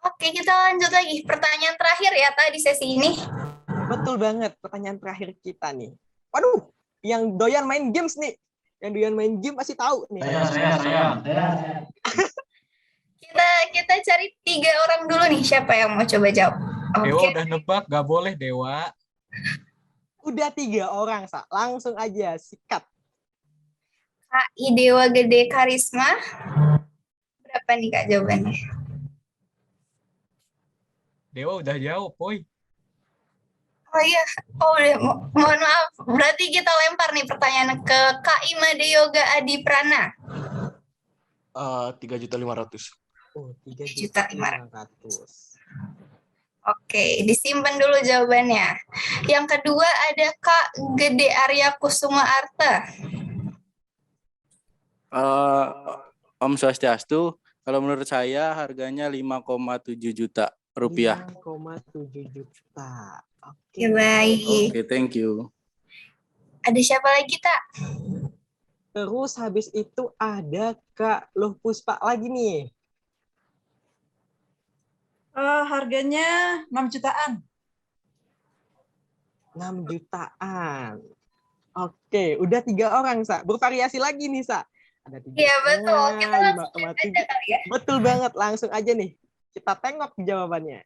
Oke, kita lanjut lagi. Pertanyaan terakhir ya, Tak, di sesi ini. Betul banget, pertanyaan terakhir kita nih. Waduh, yang doyan main games nih. Yang doyan main game pasti tahu nih. Saya. Kita cari 3 orang dulu nih. Siapa yang mau coba jawab? Dewa Oke. udah nebak, gak boleh Dewa. Udah 3 orang, Sa. Langsung aja, sikat. Kak Idewa Gede Karisma. Berapa nih, Kak, jawabannya? Dewa udah jawab, Boy. Oh iya, udah. Mohon maaf. Berarti kita lempar nih pertanyaan ke Kak Imade Yoga Adi Prana. 3.500.000. Oh, 3.500.000. Oke, disimpan dulu jawabannya. Yang kedua ada Kak Gede Arya Kusuma Arta. Om Swastiastu, kalau menurut saya harganya 5,7 juta rupiah. 5,7 juta. Oke, baik. Oke, thank you. Ada siapa lagi, Tak? Terus habis itu ada Kak Loh Puspa lagi nih. Harganya 6 jutaan. 6 jutaan. Oke, udah 3 orang, Sa. Bervariasi lagi nih, Sa. Ada 3. Iya, betul. Kita langsung 5,7. aja kali ya. Betul banget, langsung aja nih. Kita tengok jawabannya.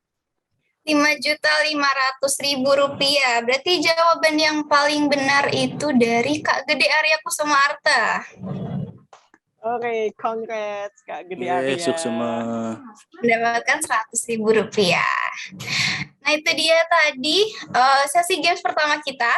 5.500.000 rupiah. Berarti jawaban yang paling benar itu dari Kak Gede Arya Kusuma Arta. Oke, congrats Kak Gede Yeay, Arya. sukses semua. Mendapatkan 100.000 rupiah. Nah, itu dia tadi sesi games pertama kita.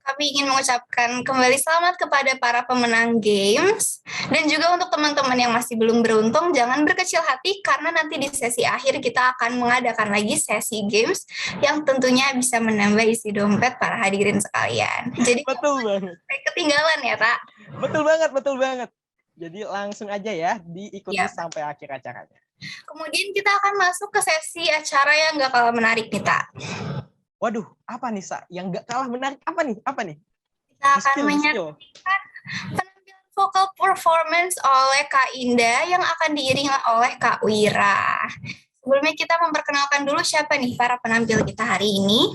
Kami ingin mengucapkan kembali selamat kepada para pemenang games. Dan juga untuk teman-teman yang masih belum beruntung, jangan berkecil hati karena nanti di sesi akhir kita akan mengadakan lagi sesi games yang tentunya bisa menambah isi dompet para hadirin sekalian. Jadi Betul banget. sampai ketinggalan ya, Tak? Betul banget, betul banget. Jadi langsung aja ya diikuti Iya. sampai akhir acaranya. Kemudian kita akan masuk ke sesi acara yang gak kalah menarik nih, Tak. Waduh, apa nih, Sa? Yang nggak kalah menarik apa nih? Apa nih? Kita akan Di-spill. menyaksikan penampilan vokal performance oleh Kak Indah yang akan diiringi oleh Kak Wira. Sebelumnya kita memperkenalkan dulu siapa nih para penampil kita hari ini.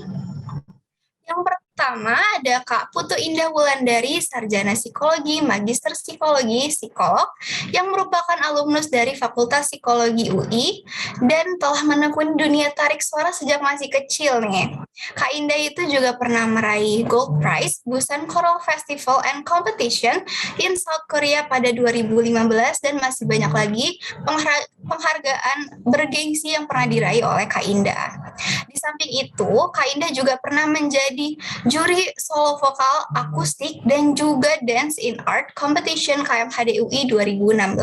Yang pertama ada Kak Putu Indah Wulandari, Sarjana Psikologi, Magister Psikologi, Psikolog, yang merupakan alumnus dari Fakultas Psikologi UI, dan telah menekuni dunia tarik suara sejak masih kecil nih. Kak Indah itu juga pernah meraih Gold Prize Busan Choral Festival and Competition in South Korea pada 2015, dan masih banyak lagi penghargaan bergengsi yang pernah diraih oleh Kak Indah. Di samping itu, Kak Indah juga pernah menjadi juri solo vokal akustik dan juga Dance in Art Competition KMHD UI 2016.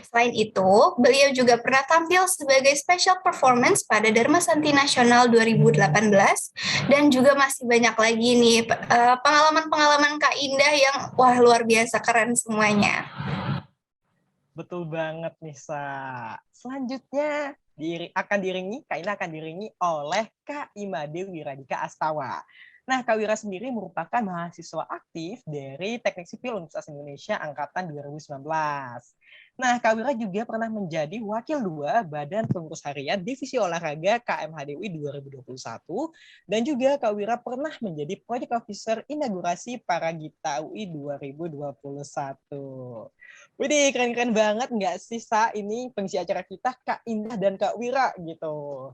Selain itu, beliau juga pernah tampil sebagai special performance pada Dharma Santi Nasional 2018, dan juga masih banyak lagi nih pengalaman-pengalaman Kak Indah yang wah luar biasa keren semuanya. Betul banget nih, Sa. Selanjutnya akan diiringi oleh Kak Imade Wiradika Astawa. Nah, Kak Wira sendiri merupakan mahasiswa aktif dari Teknik Sipil Universitas Indonesia angkatan 2019. Nah, Kak Wira juga pernah menjadi Wakil 2 Badan Pengurus Harian Divisi Olahraga KMHDUI 2021, dan juga Kak Wira pernah menjadi Project Officer Inaugurasi Paragita UI 2021. Widih, keren-keren banget nggak sih, Sa? Ini pengisi acara kita, Kak Indah dan Kak Wira gitu.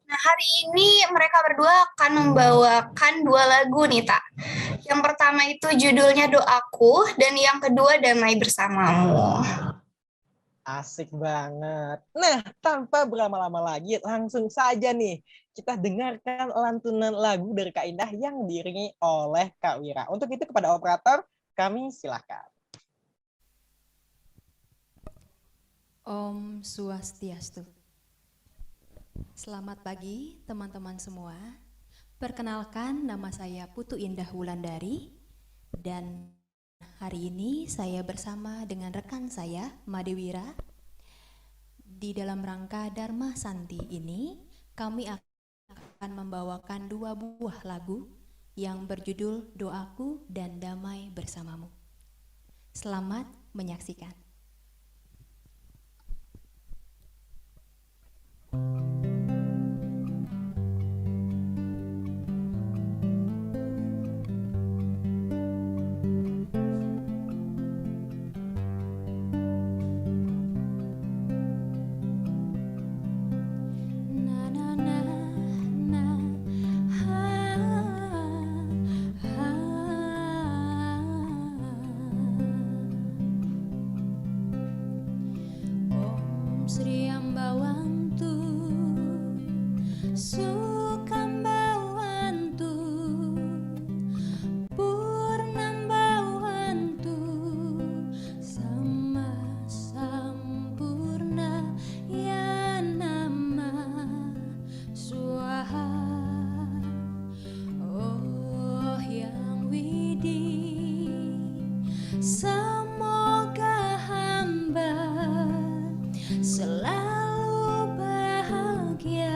Nah, hari ini mereka berdua akan membawakan 2 lagu nih, Tak. Yang pertama itu judulnya Doaku, dan yang kedua Damai Bersamamu. Asik banget. Nah, tanpa berlama-lama lagi, langsung saja nih kita dengarkan lantunan lagu dari Kak Indah yang diiringi oleh Kak Wira. Untuk itu kepada operator, kami silakan. Om Swastiastu. Selamat pagi teman-teman semua. Perkenalkan, nama saya Putu Indah Wulandari, dan hari ini saya bersama dengan rekan saya Made Wira. Di dalam rangka Dharma Santi ini, kami akan membawakan 2 buah lagu yang berjudul Doaku dan Damai Bersamamu. Selamat menyaksikan. Selalu bahagia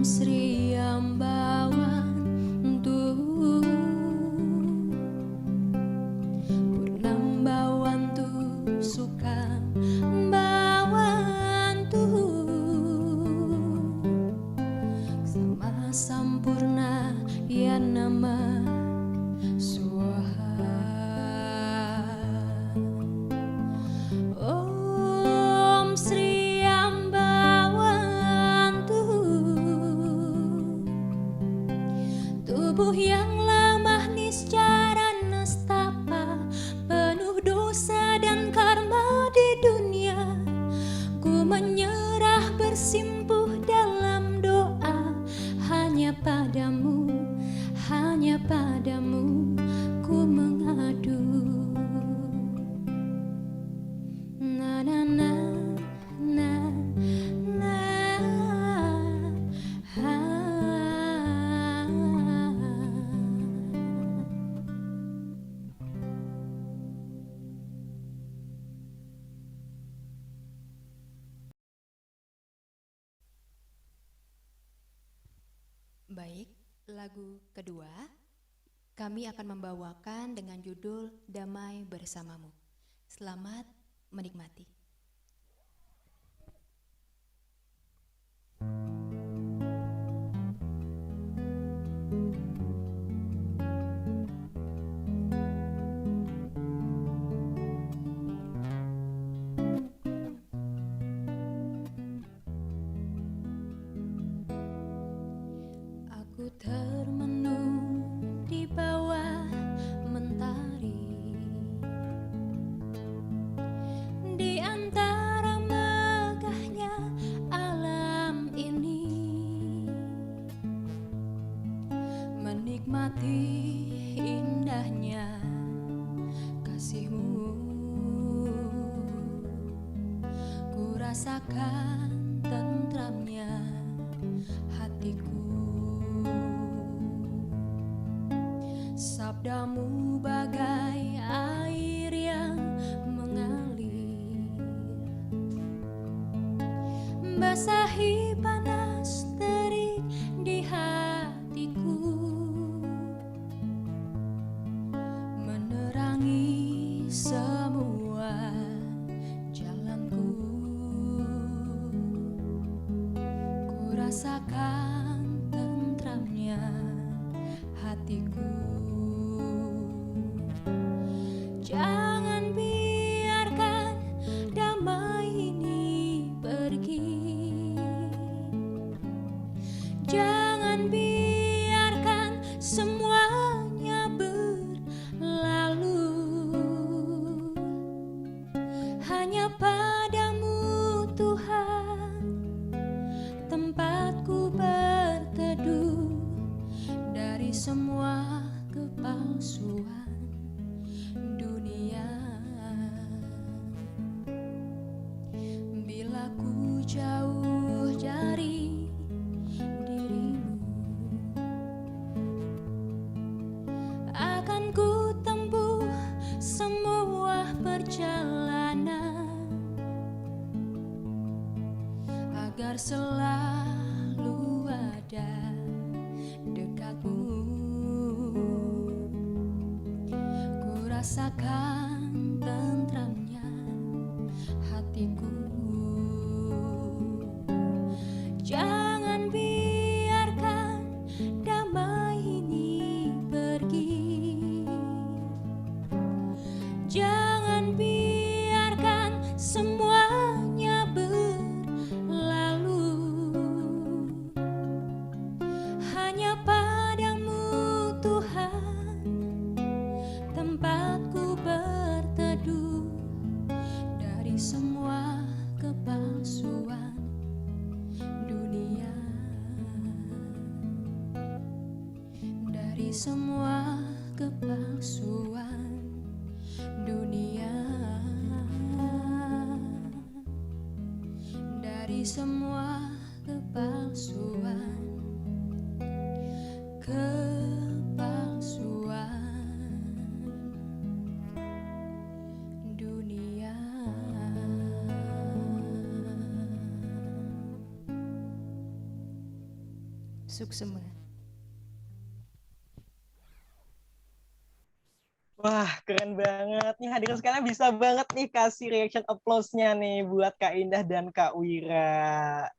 Sri Ambawantu Purnambawantu Suka Bawantu Sama Sampurna Ya Nama Swaha Om Sri Ambawantu Tubuh yang lemah niscara nestapa Penuh dosa dan karma di dunia Ku menyerah bersimpuh dalam doa Hanya padamu ku mengadu Na na na na na ha. Baik, lagu kedua kami akan membawakan dengan judul Damai Bersamamu. Selamat menikmati. Aku termenung di bawah mentari di antara megahnya alam ini menikmati indahnya kasihmu ku rasakan tentramnya hatiku sabdamu bagai air yang mengalir basahi panas terik di hatiku menerangi semua jalanku ku rasakan tentramnya hatiku. Jangan biarkan damai ini pergi. Jangan biarkan semuanya berlalu. Hanya padamu Tuhan tempatku berteduh dari semua kepalsuan dunia. Bila ku jauh dari dirimu, akan ku tempuh semua perjalanan agar selalu ada dekatmu. Ku rasakan tentramnya hatiku. Jangan biarkan damai ini pergi. Jangan biarkan semuanya berlalu. Hanya padamu Tuhan tempatku berteduh dari semua kepalsuan dunia. Dari semua kepalsuan dunia. Dari semua kepalsuan dunia. Suksema. Wah, keren banget nih hadirin sekalian, bisa banget nih kasih reaction applause-nya nih buat Kak Indah dan Kak Wira.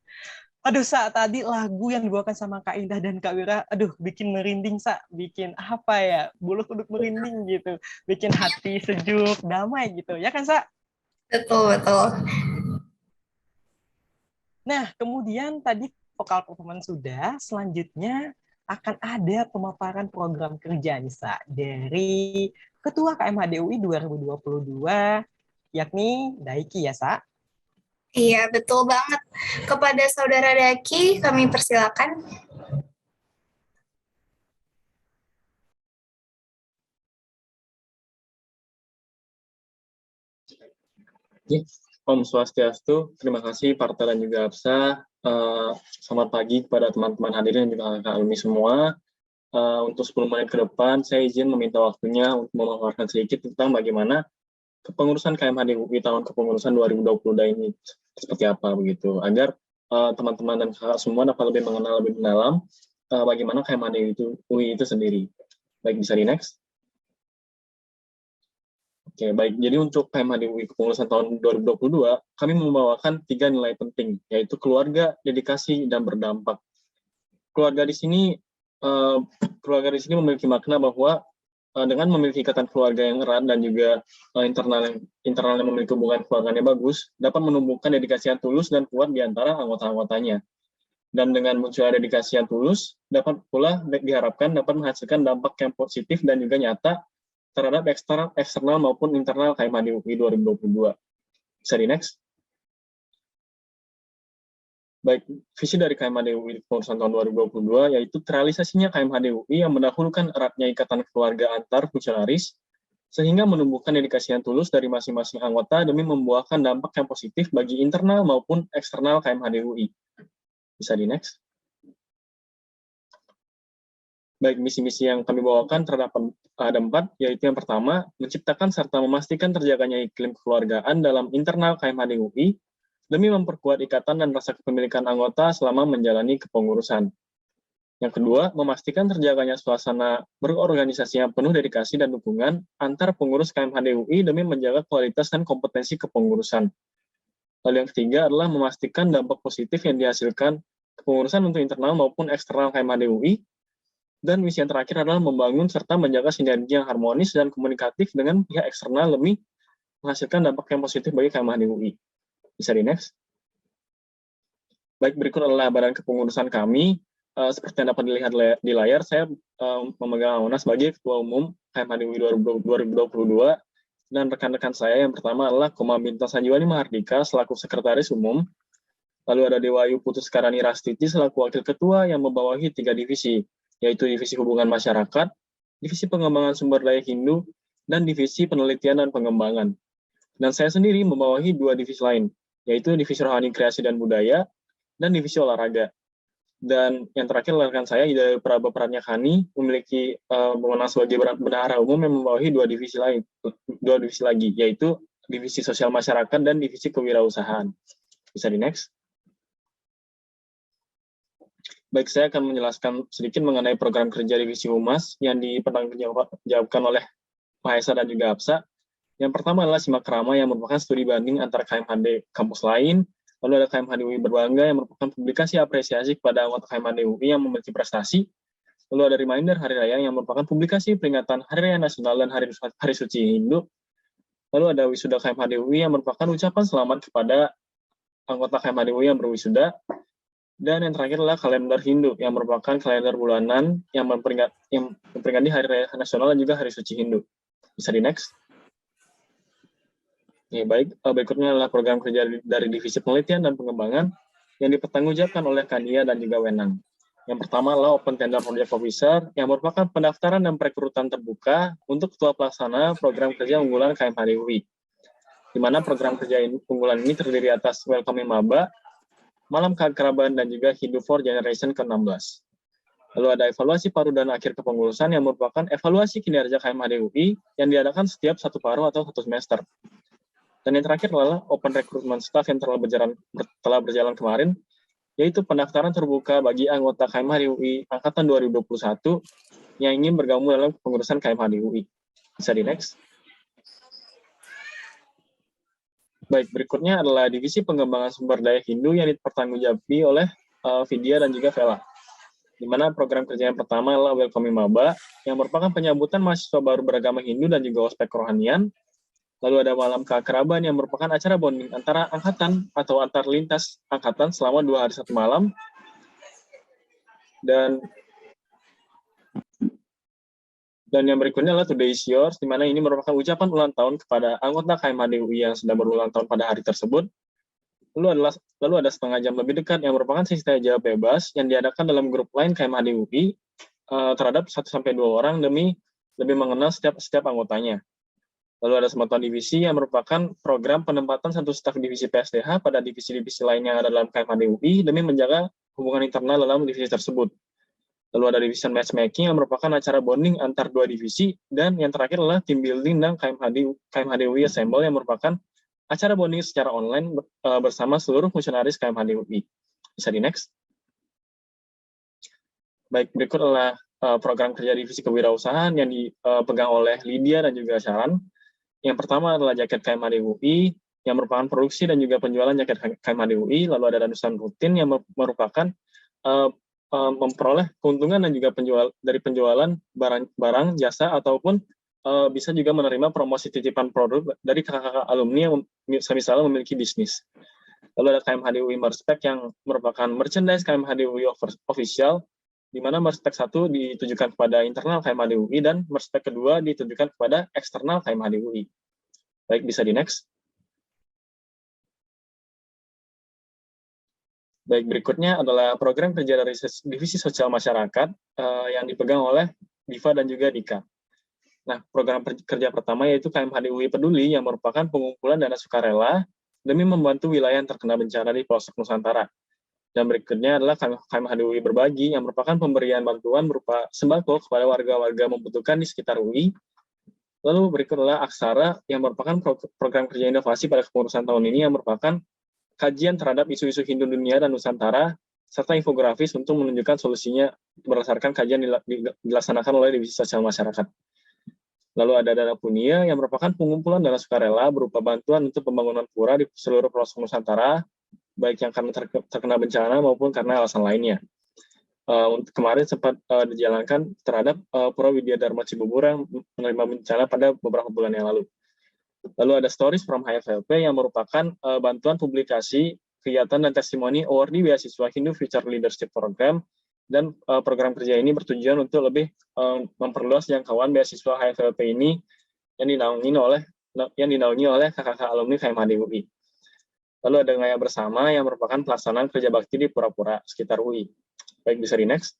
Aduh, Sa, tadi lagu yang dibawakan sama Kak Indah dan Kak Wira, aduh, bikin merinding, Sa. Bikin apa ya, bulu kuduk merinding gitu. Bikin hati sejuk, damai gitu. Ya kan, Sa? Betul, betul. Nah, kemudian tadi vokal performance sudah, selanjutnya akan ada pemaparan program kerja nih, Sa, dari Ketua KMHD UI 2022, yakni Daiki ya, Sa? Iya, betul banget. Kepada Saudara Daki, kami persilakan. Om Swastiastu, terima kasih Parta dan juga Absa. Selamat pagi kepada teman-teman hadirin dan juga kakak alumni semua. Untuk 10 menit ke depan, saya izin meminta waktunya untuk memaparkan sedikit tentang bagaimana kepengurusan KMHD UI tahun kepengurusan 2022 ini seperti apa begitu, agar teman-teman dan kakak semua dapat lebih mengenal lebih dalam bagaimana KMHD UI itu sendiri. Baik, bisa di next. Oke, baik. Jadi untuk KMHD UI kepengurusan tahun 2022, kami membawakan 3 nilai penting, yaitu keluarga, dedikasi, dan berdampak. Keluarga di sini memiliki makna bahwa dengan memiliki ikatan keluarga yang erat dan juga internal yang memiliki hubungan keluarganya bagus, dapat menumbuhkan dedikasi yang tulus dan kuat di antara anggota-anggotanya. Dan dengan munculnya dedikasi yang tulus, dapat pula diharapkan dapat menghasilkan dampak yang positif dan juga nyata terhadap eksternal maupun internal KMHD UI 2022. Bisa di next. Baik, visi dari KMHD UI kepengurusan tahun 2022 yaitu terrealisasinya KMHD UI yang mendahulukan eratnya ikatan keluarga antar fungsionaris sehingga menumbuhkan dedikasi yang tulus dari masing-masing anggota demi membuahkan dampak yang positif bagi internal maupun eksternal KMHD UI. Bisa di next. Baik, misi-misi yang kami bawakan ada 4, yaitu yang pertama, menciptakan serta memastikan terjaganya iklim kekeluargaan dalam internal KMHD UI demi memperkuat ikatan dan rasa kepemilikan anggota selama menjalani kepengurusan. Yang kedua, memastikan terjaganya suasana berorganisasi yang penuh dedikasi dan dukungan antar pengurus KMHD UI demi menjaga kualitas dan kompetensi kepengurusan. Lalu yang ketiga adalah memastikan dampak positif yang dihasilkan kepengurusan untuk internal maupun eksternal KMHD UI. Dan misi yang terakhir adalah membangun serta menjaga sinergi yang harmonis dan komunikatif dengan pihak eksternal demi menghasilkan dampak yang positif bagi KMHD UI. Bisa di next. Baik, berikut adalah badan kepengurusan kami. Seperti yang dapat dilihat di layar, saya memegang amanah sebagai Ketua Umum KMHD UI 2022, dan rekan-rekan saya yang pertama adalah Koma Bintang Sanjiwani Mahardika selaku Sekretaris Umum, lalu ada Dewayu Putuskarani Rastiti selaku Wakil Ketua yang membawahi 3 divisi, yaitu Divisi Hubungan Masyarakat, Divisi Pengembangan Sumber Daya Hindu, dan Divisi Penelitian dan Pengembangan. Dan saya sendiri membawahi 2 divisi lain, yaitu Divisi Rohani Kreasi dan Budaya, dan Divisi Olahraga. Dan yang terakhir rekan saya, Ida Praba Pratnyakani, memiliki wewenang sebagai bendahara umum yang membawahi 2 divisi lagi, yaitu Divisi Sosial Masyarakat dan Divisi Kewirausahaan. Bisa di next. Baik, saya akan menjelaskan sedikit mengenai program kerja Divisi Humas yang dipertanggungjawabkan oleh Mahesa dan juga Absa. Yang pertama adalah Simak Rama yang merupakan studi banding antara KMHD kampus lain, lalu ada KMHD UI Berbangga yang merupakan publikasi apresiasi kepada anggota KMHD UI yang memiliki prestasi, lalu ada Reminder Hari Raya yang merupakan publikasi peringatan Hari Raya Nasional dan Hari Suci Hindu, lalu ada Wisuda KMHD UI yang merupakan ucapan selamat kepada anggota KMHD UI yang berwisuda. Dan yang terakhir adalah kalender Hindu yang merupakan kalender bulanan yang memperingati Hari Raya Nasional dan juga Hari Suci Hindu. Bisa di next. Baik, berikutnya adalah program kerja dari Divisi Penelitian dan Pengembangan yang dipertanggungjawabkan oleh Kania dan juga Wenang. Yang pertama adalah Open Tender Project Officer yang merupakan pendaftaran dan perekrutan terbuka untuk ketua pelaksana program kerja unggulan KMHD UI. Di mana program kerja unggulan ini terdiri atas Welcome Maba, Malam Keakraban, dan juga Hindu for Generation ke-16. Lalu ada evaluasi paruh dan akhir kepengurusan yang merupakan evaluasi kinerja KMHD UI yang diadakan setiap 1 paruh atau 1 semester. Dan yang terakhir adalah Open Recruitment Staff yang telah berjalan kemarin, yaitu pendaftaran terbuka bagi anggota KMH di UI Angkatan 2021 yang ingin bergabung dalam kepengurusan KMH di UI. Bisa di next. Baik, berikutnya adalah Divisi Pengembangan Sumber Daya Hindu yang dipertanggungjawabi oleh Vidya dan juga Vela. Di mana program kerja yang pertama adalah Welcoming Maba, yang merupakan penyambutan mahasiswa baru beragama Hindu dan juga ospek kerohanian. Lalu ada Malam Keakraban yang merupakan acara bonding antara angkatan atau antar lintas angkatan selama 2 hari 1 malam. Dan yang berikutnya adalah Today is Yours, di mana ini merupakan ucapan ulang tahun kepada anggota KMH UI yang sedang berulang tahun pada hari tersebut. Lalu ada setengah jam lebih dekat yang merupakan sesi tanya jawab bebas yang diadakan dalam grup lain KMH UI terhadap 1-2 orang demi lebih mengenal setiap anggotanya. Lalu ada Sematuan Divisi yang merupakan program penempatan satu staf divisi PSDH pada divisi-divisi lainnya yang ada dalam KMH UI demi menjaga hubungan internal dalam divisi tersebut. Lalu ada Division Matchmaking yang merupakan acara bonding antar 2 divisi, dan yang terakhir adalah Team Building dan KMH UI Assemble yang merupakan acara bonding secara online bersama seluruh fungsionaris KMH UI. Bisa di next. Baik, berikut adalah program kerja divisi kewirausahaan yang dipegang oleh Lydia dan juga Sharon. Yang pertama adalah jaket KMH UI yang merupakan produksi dan juga penjualan jaket KMH UI. Lalu ada danusan rutin yang merupakan memperoleh keuntungan dan juga dari penjualan barang jasa ataupun bisa juga menerima promosi titipan produk dari kakak-kakak alumni yang misalnya memiliki bisnis. Lalu ada KMH UI Merspec yang merupakan merchandise KMH UI official, di mana Merspec 1 ditujukan kepada internal KMH UI dan Merspec kedua ditujukan kepada eksternal KMH UI. Baik, bisa di next. Baik, berikutnya adalah program kerja dari Divisi Sosial Masyarakat yang dipegang oleh Diva dan juga Dika. Nah, program kerja pertama yaitu KMH UI Peduli yang merupakan pengumpulan dana sukarela demi membantu wilayah yang terkena bencana di pelosok Nusantara. Dan berikutnya adalah KMH UI Berbagi yang merupakan pemberian bantuan berupa sembako kepada warga-warga membutuhkan di sekitar UI. Lalu berikut adalah Aksara yang merupakan program kerja inovasi pada kepengurusan tahun ini yang merupakan kajian terhadap isu-isu Hindu dunia dan Nusantara, serta infografis untuk menunjukkan solusinya berdasarkan kajian dilaksanakan oleh Divisi Sosial Masyarakat. Lalu ada Dana Punia yang merupakan pengumpulan dana sukarela berupa bantuan untuk pembangunan pura di seluruh pelosok Nusantara, baik yang karena terkena bencana maupun karena alasan lainnya. Kemarin sempat dijalankan terhadap Pura Widya Dharma Cibubur yang menerima bencana pada beberapa bulan yang lalu. Lalu ada Stories from HFLP yang merupakan bantuan publikasi, kegiatan dan testimoni awardee beasiswa Hindu Future Leadership Program, dan program kerja ini bertujuan untuk lebih memperluas jangkauan beasiswa HFLP ini yang dinaungi oleh kakak-kakak alumni KMH UI. Lalu ada Ngaya Bersama yang merupakan pelaksanaan kerja bakti di pura-pura sekitar UI. Baik, bisa di next.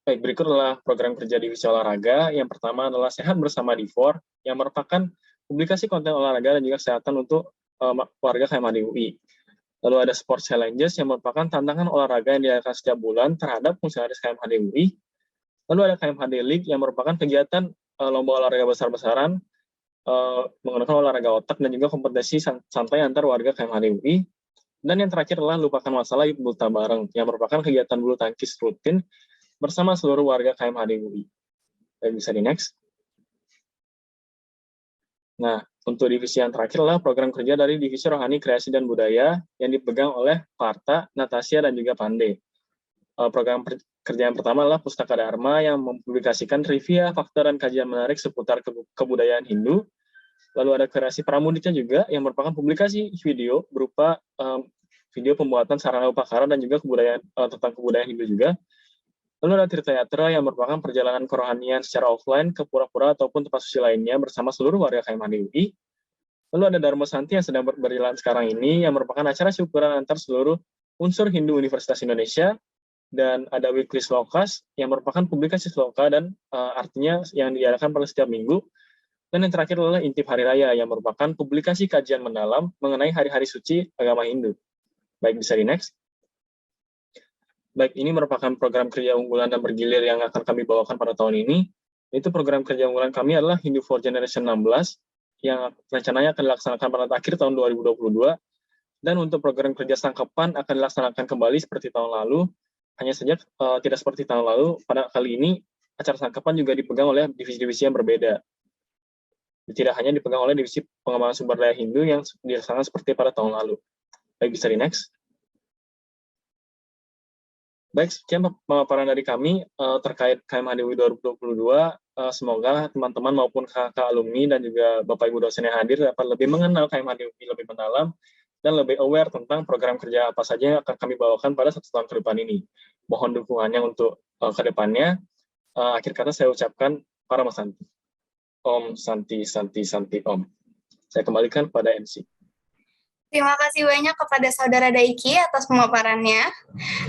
Baik, berikut adalah program kerja divisi olahraga. Yang pertama adalah Sehat Bersama Divor, yang merupakan publikasi konten olahraga dan juga kesehatan untuk warga KMH UI. Lalu ada Sport Challenges, yang merupakan tantangan olahraga yang diadakan setiap bulan terhadap fungsionaris KMH UI. Lalu ada KMH League, yang merupakan kegiatan lomba olahraga besar-besaran, menggunakan olahraga otak dan juga kompetisi santai antar warga KMH UI. Dan yang terakhir adalah Lupakan Masalah Yuk Bulta Bareng, yang merupakan kegiatan bulu tangkis rutin bersama seluruh warga KMH UI. Dan bisa di next. Nah, untuk divisi yang terakhir adalah program kerja dari Divisi Rohani, Kreasi, dan Budaya yang dipegang oleh Parta, Natasha, dan juga Pande. Program kerja yang pertama adalah Pustaka Dharma yang mempublikasikan trivia, fakta, dan kajian menarik seputar kebudayaan Hindu. Lalu ada Kreasi Pramudita juga yang merupakan publikasi video berupa video pembuatan sarana upakara dan juga tentang kebudayaan Hindu juga. Lalu ada Tirta Yatra yang merupakan perjalanan kerohanian secara offline ke pura-pura ataupun tempat suci lainnya bersama seluruh warga KMH UI. Lalu ada Dharma Santi yang sedang berjalan sekarang ini yang merupakan acara syukuran antar seluruh unsur Hindu Universitas Indonesia. Dan ada Weekly Slokas yang merupakan publikasi sloka dan artinya yang diadakan pada setiap minggu. Dan yang terakhir adalah Intip Hari Raya yang merupakan publikasi kajian mendalam mengenai hari-hari suci agama Hindu. Baik, bisa di next. Baik, ini merupakan program kerja unggulan dan bergilir yang akan kami bawakan pada tahun ini. Itu program kerja unggulan kami adalah Hindu for Generation 16, yang rencananya akan dilaksanakan pada akhir tahun 2022. Dan untuk program kerja sangkapan akan dilaksanakan kembali seperti tahun lalu, hanya saja tidak seperti tahun lalu, pada kali ini acara sangkapan juga dipegang oleh divisi-divisi yang berbeda. Tidak hanya dipegang oleh divisi pengembangan sumber daya Hindu yang dilaksanakan seperti pada tahun lalu. Baik, bisa di next. Baik, sekian pemaparan dari kami terkait KMHDUI 2022. Semoga teman-teman maupun kakak alumni dan juga Bapak Ibu dosen yang hadir dapat lebih mengenal KMHDUI lebih mendalam dan lebih aware tentang program kerja apa saja yang akan kami bawakan pada 1 tahun ke depan ini. Mohon dukungannya untuk ke depannya. Akhir kata saya ucapkan para Mas Santi. Om Santi Santi Santi Om. Saya kembalikan kepada MC. Terima kasih banyak kepada Saudara Daiki atas pemaparannya.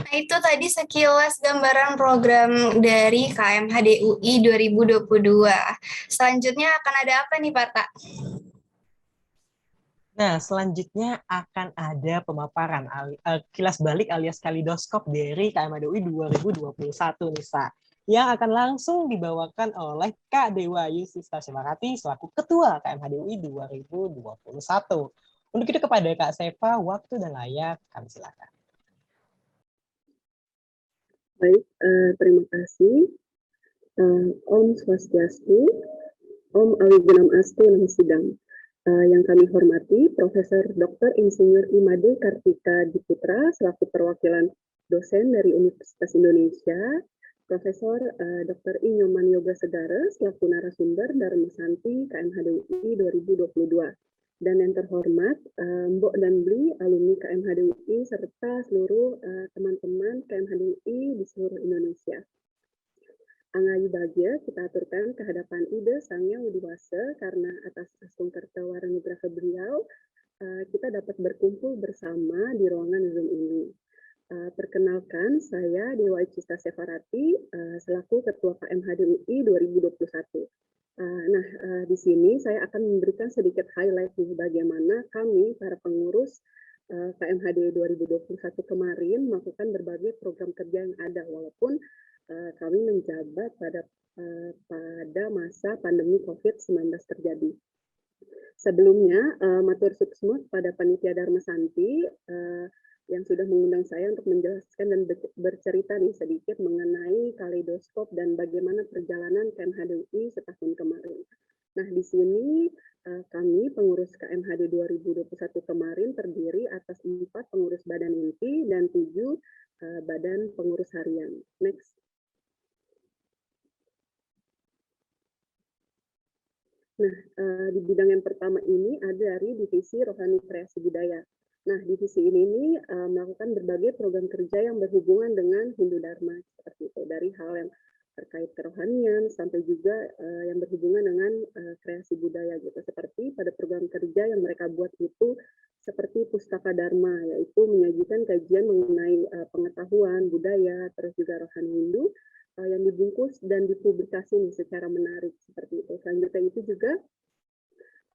Nah, itu tadi sekilas gambaran program dari KMHDUI 2022. Selanjutnya akan ada apa nih, Pak Ta? Nah, selanjutnya akan ada pemaparan kilas balik alias kalidoskop dari KMHDUI 2021 nih, Sa, yang akan langsung dibawakan oleh Kak Dewa Yusista Semarati selaku Ketua KMHDUI 2021. Untuk itu kepada Kak Seva, waktu dan layak kami silakan. Baik, terima kasih. Om Swastiastu, Om Awigunam Astu Namo Sidang. Yang kami hormati Profesor Dr. Insinyur Imade Kartika Diputra selaku perwakilan dosen dari Universitas Indonesia, Profesor Dr. Inyoman Yoga Segara selaku narasumber Dharma Santi KMHDUI 2022. Dan yang terhormat, Mbok dan Bli, alumni KMHDUI, serta seluruh teman-teman KMHDUI di seluruh Indonesia. Angayu bahagia kita aturkan kehadapan Ida Sang Yang Widiwasa karena atas asung kerta waranugraha beliau, kita dapat berkumpul bersama di ruangan Zoom ini. Perkenalkan, saya Dewa Yusista Semarati, selaku Ketua KMHDUI 2021. Di sini saya akan memberikan sedikit highlight nih bagaimana kami para pengurus KMHD 2021 kemarin melakukan berbagai program kerja yang ada walaupun kami menjabat pada masa pandemi COVID-19 terjadi. Sebelumnya, matur suksma pada Panitia Dharma Santi yang sudah mengundang saya untuk menjelaskan dan bercerita nih sedikit mengenai kaleidoskop dan bagaimana perjalanan KMHDUI setahun kemarin. Nah, di sini kami pengurus KMHD 2021 kemarin terdiri atas 4 pengurus badan inti dan 7 badan pengurus harian. Next. Nah, di bidang yang pertama ini ada dari Divisi Rohani Kreasi Budaya. Nah, divisi ini melakukan berbagai program kerja yang berhubungan dengan Hindu Dharma, seperti itu, dari hal yang terkait kerohanian sampai juga yang berhubungan dengan kreasi budaya gitu. Seperti pada program kerja yang mereka buat itu seperti Pustaka Dharma, yaitu menyajikan kajian mengenai pengetahuan budaya, terus juga rohani Hindu yang dibungkus dan dipublikasi secara menarik seperti itu. Selanjutnya itu juga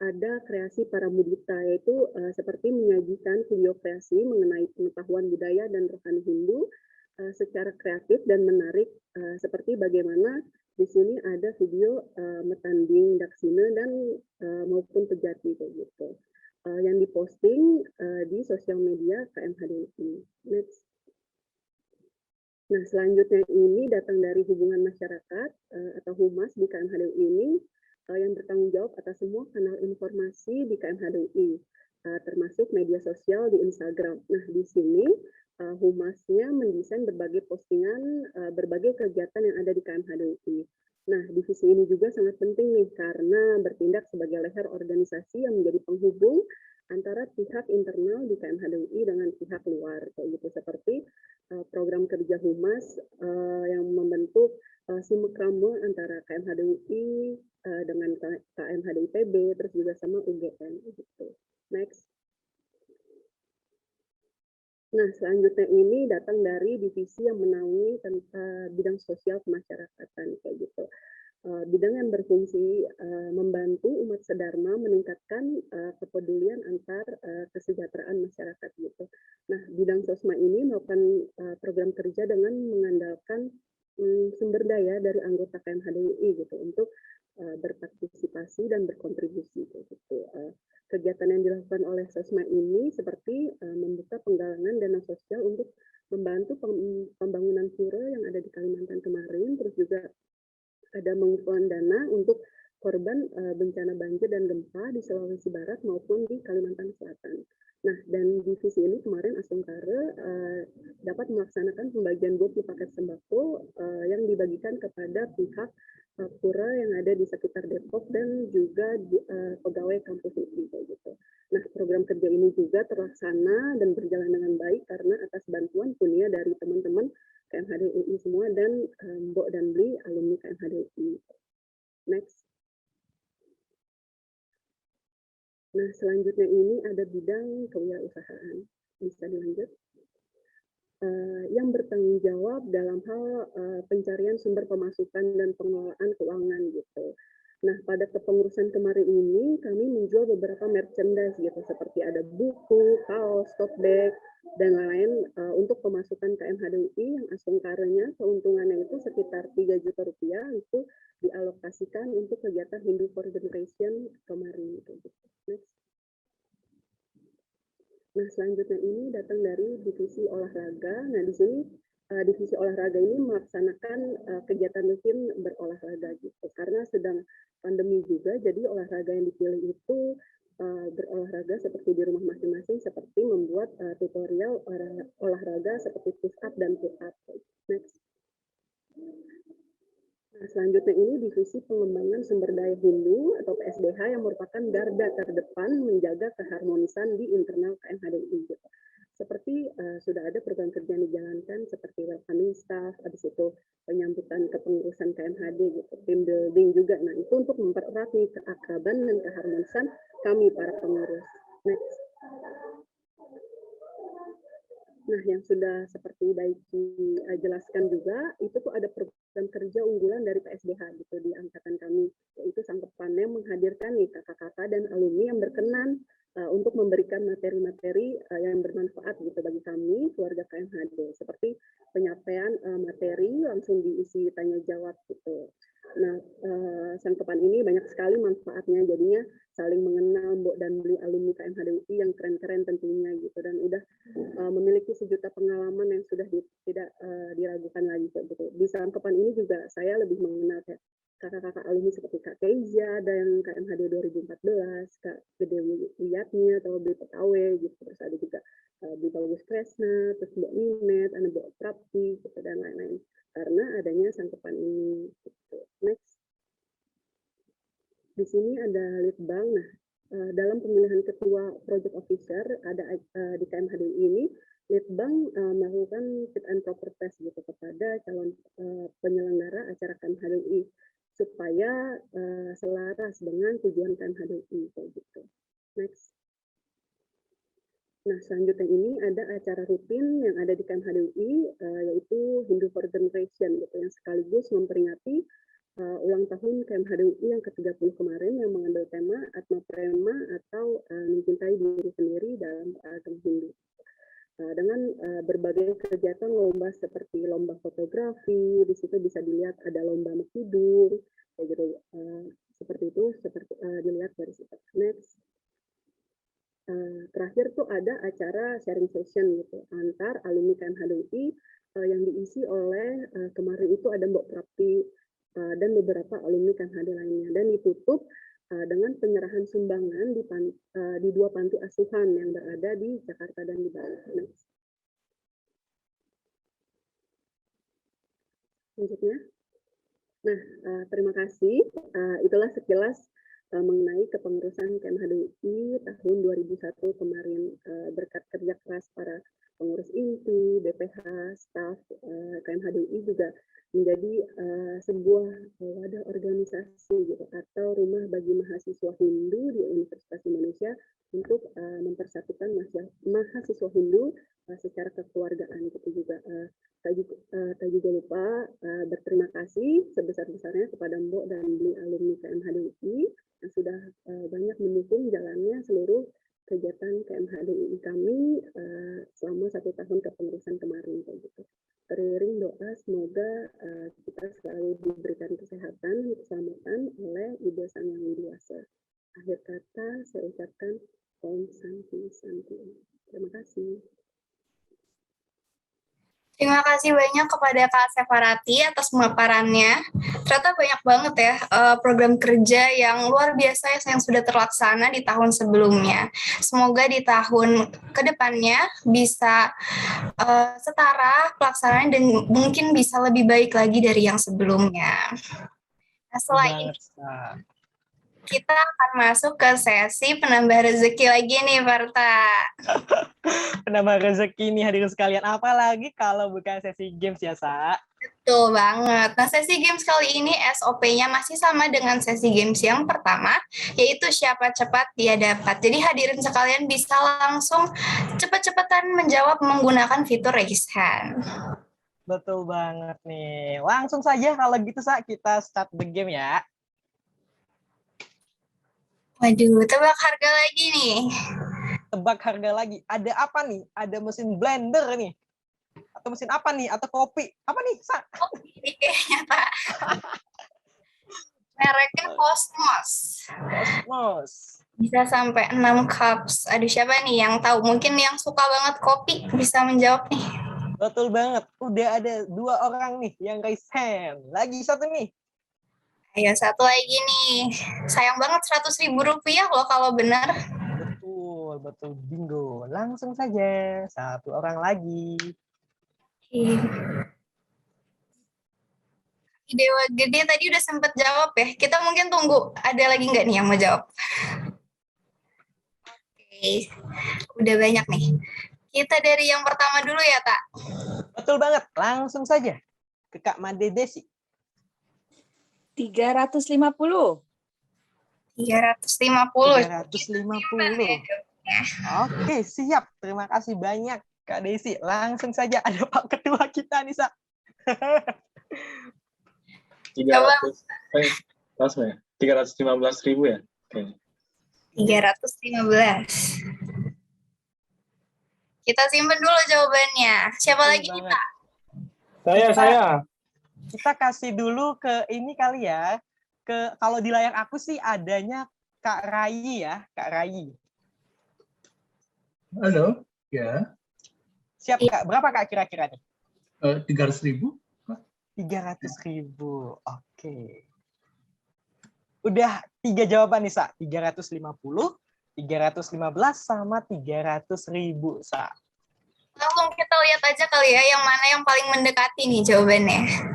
ada kreasi para mudita, yaitu seperti menyajikan video kreasi mengenai pengetahuan budaya dan rohani Hindu secara kreatif dan menarik, seperti bagaimana di sini ada video Metanding Daksina dan maupun Pejati gitu, yang diposting di sosial media KMHDUI. Next. Nah, selanjutnya ini datang dari hubungan masyarakat atau humas di KMHDUI ini yang bertanggung jawab atas semua kanal informasi di KMHDUI, termasuk media sosial di Instagram. Nah, di sini humasnya mendesain berbagai postingan, berbagai kegiatan yang ada di KMHDUI. Nah, divisi ini juga sangat penting nih karena bertindak sebagai leher organisasi yang menjadi penghubung antara pihak internal di KMHDUI dengan pihak luar, kayak gitu, seperti program kerja humas yang membentuk simekrama antara KMHDUI dengan KMHDIPB, terus juga sama UGM gitu. Next. Nah, selanjutnya ini datang dari divisi yang menaungi bidang sosial kemasyarakatan kayak gitu. Bidang yang berfungsi membantu umat sedharma meningkatkan kepedulian antar kesejahteraan masyarakat gitu. Nah, bidang sosma ini melakukan program kerja dengan mengandalkan sumber daya dari anggota KMHDUI gitu untuk berpartisipasi dan berkontribusi gitu. Kegiatan yang dilakukan oleh Sosma ini seperti membuka penggalangan dana sosial untuk membantu pembangunan pura yang ada di Kalimantan kemarin, terus juga ada mengumpulkan dana untuk korban bencana banjir dan gempa di Sulawesi Barat maupun di Kalimantan Selatan. Nah, dan di visi ini kemarin Asongkare dapat melaksanakan pembagian 20 paket sembako yang dibagikan kepada pihak pura yang ada di sekitar Depok dan juga pegawai kampus UI gitu. Nah, program kerja ini juga terlaksana dan berjalan dengan baik karena atas bantuan punya dari teman-teman KMHD UI semua dan Mbok dan Bli alumni KMHD UI. Next. Nah, selanjutnya ini ada bidang kewirausahaan. Bisa dilanjut. Yang bertanggung jawab dalam hal pencarian sumber pemasukan dan pengelolaan keuangan gitu. Nah, pada kepengurusan kemarin ini kami menjual beberapa merchandise gitu, seperti ada buku, kaos, tote bag, dan lain-lain untuk pemasukan KMHD UI yang Asongkarenya keuntungannya itu sekitar 3 juta rupiah itu dialokasikan untuk kegiatan Hindu for Generation kemarin gitu. Next. Nah, selanjutnya ini datang dari divisi olahraga. Nah, di sini divisi olahraga ini melaksanakan kegiatan rutin berolahraga gitu. Karena sedang pandemi juga, jadi olahraga yang dipilih itu berolahraga seperti di rumah masing-masing, seperti membuat tutorial olahraga seperti push up dan pull up. Next. Nah, selanjutnya ini divisi pengembangan sumber daya Hindu atau PSDH yang merupakan garda terdepan menjaga keharmonisan di internal KMHDI gitu. Seperti sudah ada program kerja yang dijalankan seperti welcoming staff, habis itu penyambutan kepengurusan KMHD gitu, team building juga. Nah, itu untuk mempererat nih keakraban dan keharmonisan kami para pengurus. Next. Nah, yang sudah seperti Daiki jelaskan juga, itu tuh ada program kerja unggulan dari PSDH gitu di angkatan kami, yaitu Sangkepannya menghadirkan nih kakak-kakak dan alumni yang berkenan untuk memberikan materi-materi yang bermanfaat gitu bagi kami, keluarga KMHD, seperti penyampaian materi langsung diisi tanya jawab gitu. Nah, Sangkepan ini banyak sekali manfaatnya, jadinya saling mengenal Mbok dan Bli alumni KMHD UI yang keren-keren tentunya gitu, dan udah memiliki sejuta pengalaman yang sudah tidak diragukan lagi gitu. Di Sangkepan ini juga saya lebih mengenal kakak-kakak alumni seperti Kak Keija, ada yang KMHD 2014, Kak Gede Wiyatnya atau Bli Petawe gitu, terus ada juga Bli Bagus Kresna, terus Mbok Ninet, ada Mbok Prapti gitu, dan lain-lain. Karena adanya Sangkepan ini gitu. Next. Di sini ada Litbang. Nah, dalam pemilihan ketua project officer ada di KMHD ini, Litbang melakukan fit and proper test gitu kepada calon penyelenggara acara KMHD supaya selaras dengan tujuan KMHD gitu. Next. Nah, selanjutnya ini ada acara rutin yang ada di KMHD yaitu Hindu for Generation gitu, yang sekaligus memperingati ulang tahun KMHD UI yang ke-30 kemarin yang mengambil tema Atma Prema atau mencintai diri sendiri dalam agama Hindu. Dengan berbagai kegiatan lomba seperti lomba fotografi, di situ bisa dilihat ada lomba menghidur, kayak gitu. Seperti itu, seperti dilihat dari situ. Next. Terakhir tuh ada acara sharing session gitu antar alumni KMHD UI yang diisi oleh kemarin itu ada Mbok Prapti dan beberapa alumni KMHD lainnya, dan ditutup dengan penyerahan sumbangan di 2 panti asuhan yang berada di Jakarta dan di Bali. Next. Selanjutnya. Nah, terima kasih. Itulah sekilas mengenai kepengurusan KMHD UI tahun 2001 kemarin, berkat kerja keras para pengurus inti, BPH, staf KMHD UI juga menjadi sebuah wadah organisasi gitu, atau rumah bagi mahasiswa Hindu di Universitas Indonesia untuk mempersatukan mahasiswa Hindu secara kekeluargaan gitu juga. Tak juga lupa berterima kasih sebesar-besarnya kepada Mbok dan Bli alumni KMHD UI yang sudah banyak mendukung jalannya seluruh kegiatan KMHD UI kami selama 1 tahun kepengurusan kemarin gitu. Teriring dengan doa semoga kita selalu diberikan kesehatan, keselamatan oleh Ibu Sang Yang Widi Wase. Akhir kata saya ucapkan Om Santi Santi. Terima kasih. Terima kasih banyak kepada Kak Sefarati atas pemaparannya. Ternyata banyak banget ya program kerja yang luar biasa yang sudah terlaksana di tahun sebelumnya. Semoga di tahun kedepannya bisa setara pelaksanaan dan mungkin bisa lebih baik lagi dari yang sebelumnya. Nah, setelah ini kita akan masuk ke sesi penambah rezeki lagi nih, Farta. Penambah rezeki nih hadirin sekalian. Apalagi kalau bukan sesi games ya, Sa. Betul banget. Nah, sesi games kali ini SOP-nya masih sama dengan sesi games yang pertama, yaitu siapa cepat dia dapat. Jadi hadirin sekalian bisa langsung cepat-cepatan menjawab menggunakan fitur raise hand. Betul banget nih. Langsung saja kalau gitu, Sa, kita start the game ya. Waduh, tebak harga lagi nih. Tebak harga lagi. Ada apa nih? Ada mesin blender nih. Atau mesin apa nih? Atau kopi? Apa nih, Sa? Kopi kayaknya, Pak. Mereknya Cosmos. Cosmos. Bisa sampai 6 cups. Aduh, siapa nih yang tahu? Mungkin yang suka banget kopi bisa menjawab nih. Betul banget. Udah ada 2 orang nih yang raise hand. Lagi satu nih. Ayo, satu lagi nih. Sayang banget 100.000 rupiah loh kalau benar. Betul, bingo. Langsung saja, satu orang lagi. Dewa Gede tadi udah sempat jawab ya. Kita mungkin tunggu. Ada lagi nggak nih yang mau jawab? Oke, udah banyak nih. Kita dari yang pertama dulu ya, Tak. Betul banget. Langsung saja ke Kak Made Desi. 350. 350. Oke, siap. Terima kasih banyak, Kak Desi. Langsung saja ada Pak Ketua kita nih, Sa. 315.000 ya? Oke. 315. Kita simpen dulu jawabannya. Siapa lagi nih, Pak? Saya. Kita kasih dulu ke ini kali ya. Kalau di layar aku sih adanya Kak Rai ya, Kak Rai. Halo, ya. Siap, Kak. Berapa, Kak, kira-kira nih? 300.000. 300.000. Oke. Udah 3 jawaban nih, Sa. 350, 315, sama 300.000, Sa. Langsung kita lihat aja kali ya, yang mana yang paling mendekati nih jawabannya.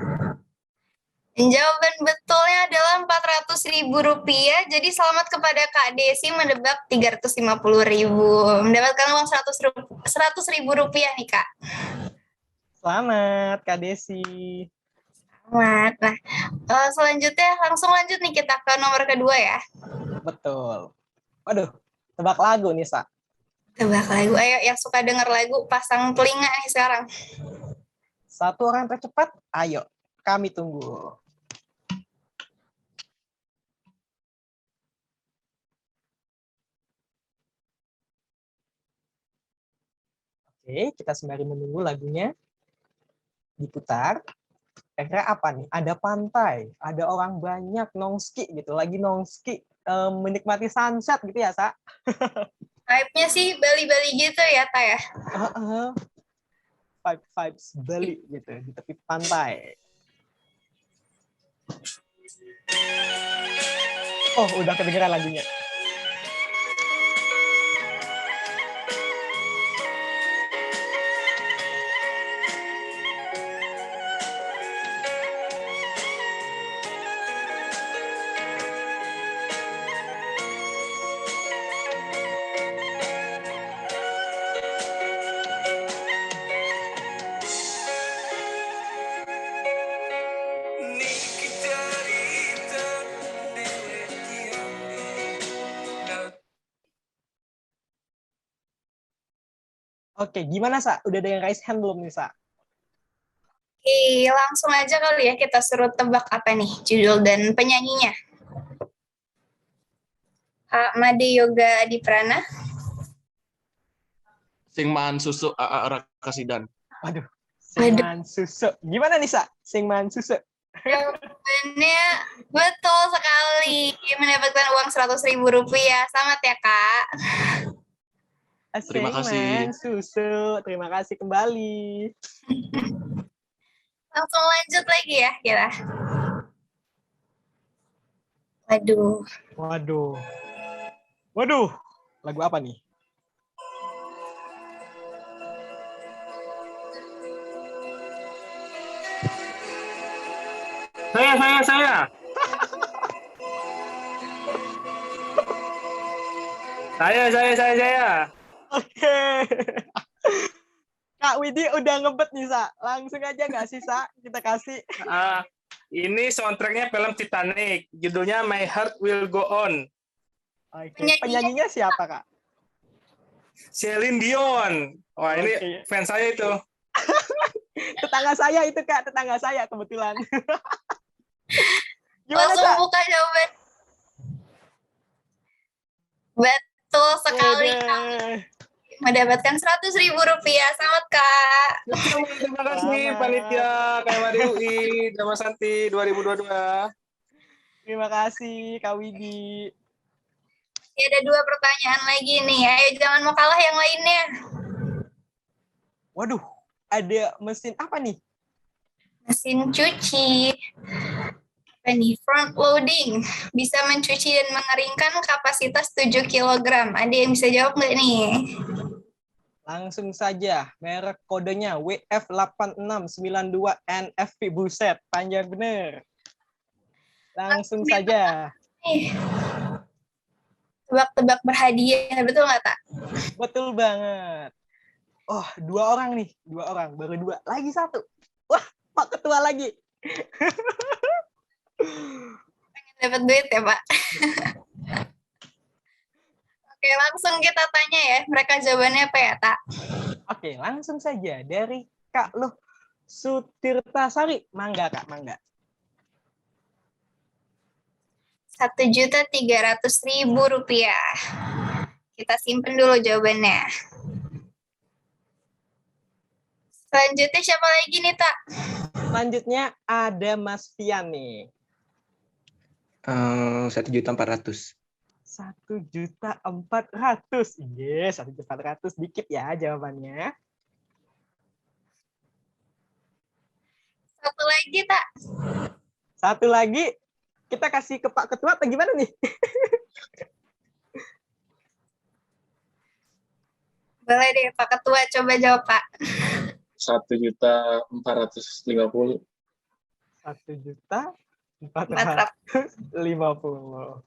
Dan jawaban betulnya adalah 400.000 rupiah. Jadi selamat kepada Kak Desi menebak 350.000. Mendapatkan uang 100.000 rupiah nih, Kak. Selamat, Kak Desi. Selamat. Nah, selanjutnya langsung lanjut nih kita ke nomor kedua ya. Betul. Waduh, tebak lagu nih, Sa. Tebak lagu. Ayo, yang suka denger lagu, pasang telinga nih sekarang. Satu orang tercepat, ayo. Kami tunggu. Oke, kita sembari menunggu lagunya diputar. Kira-kira apa nih? Ada pantai, ada orang banyak nongski gitu, lagi nongski, menikmati sunset gitu ya, Sa? Vibe-nya sih Bali-Bali gitu ya, Ta ya? Vibes Bali gitu, di tepi pantai. Oh, udah kedengeran lagunya. Oke, gimana, Sa? Udah ada yang raise hand belum nih, Sa? Oke, langsung aja kali ya kita suruh tebak apa nih judul dan penyanyinya. Kak Made Yoga Adiprana. Sing mahan susu AA Rakasidan. Waduh, Singman susu. Gimana nih, Sa? Singman susu. Jawabannya betul sekali. Mendapatkan uang Rp100.000. Selamat ya, Kak. Terima kasih. Singman susu. Terima kasih kembali. Langsung lanjut lagi ya, kita. Waduh. Waduh. Lagu apa nih? Saya. Saya. Oke. Kak Widi udah ngebet nih, Sa. Langsung aja nggak sih, Sa? Kita kasih. Ini soundtracknya film Titanic. Judulnya My Heart Will Go On. Oke. Penyanyinya siapa, Kak? Celine Dion. Wah, ini fans saya itu. Tetangga saya itu, Kak. Tetangga saya kebetulan. Gimana, Langsung Sa? buka jawaban. Betul sekali, Kak. Mendapatkan Rp100.000. Selamat, Kak. Terima kasih panitia KMHD UI Drama Santi 2022. Terima kasih, Kak Widi. Ya, ada 2 pertanyaan lagi nih. Ayo, jangan mau kalah yang lainnya. Waduh, ada mesin apa nih? Mesin cuci. Apa nih? Front loading. Bisa mencuci dan mengeringkan kapasitas 7 kg. Ada yang bisa jawab nggak nih? Langsung saja, merek kodenya WF8692NFP. Buset, panjang bener. Langsung saja. Tebak-tebak berhadiah, betul nggak, Tak? Betul banget. Oh, 2 orang nih. 2 orang, baru 2. Lagi 1. Wah, Pak Ketua lagi. Pengen dapat duit ya, Pak? Oke, langsung kita tanya ya. Mereka jawabannya apa ya, Tak? Oke, langsung saja dari Kak Luh Sutirtasari. Mangga, Kak, mangga. Rp1.300.000. Kita simpen dulu jawabannya. Selanjutnya siapa lagi nih, Tak? Selanjutnya ada Mas Fian nih. 1.400.000. 1.400.000. Yes, 1.400.000 dikit ya jawabannya. Satu lagi, Tak. Satu lagi. Kita kasih ke Pak Ketua atau gimana nih? Boleh deh, Pak Ketua coba jawab, Pak. 1.450.000. 1.450.000.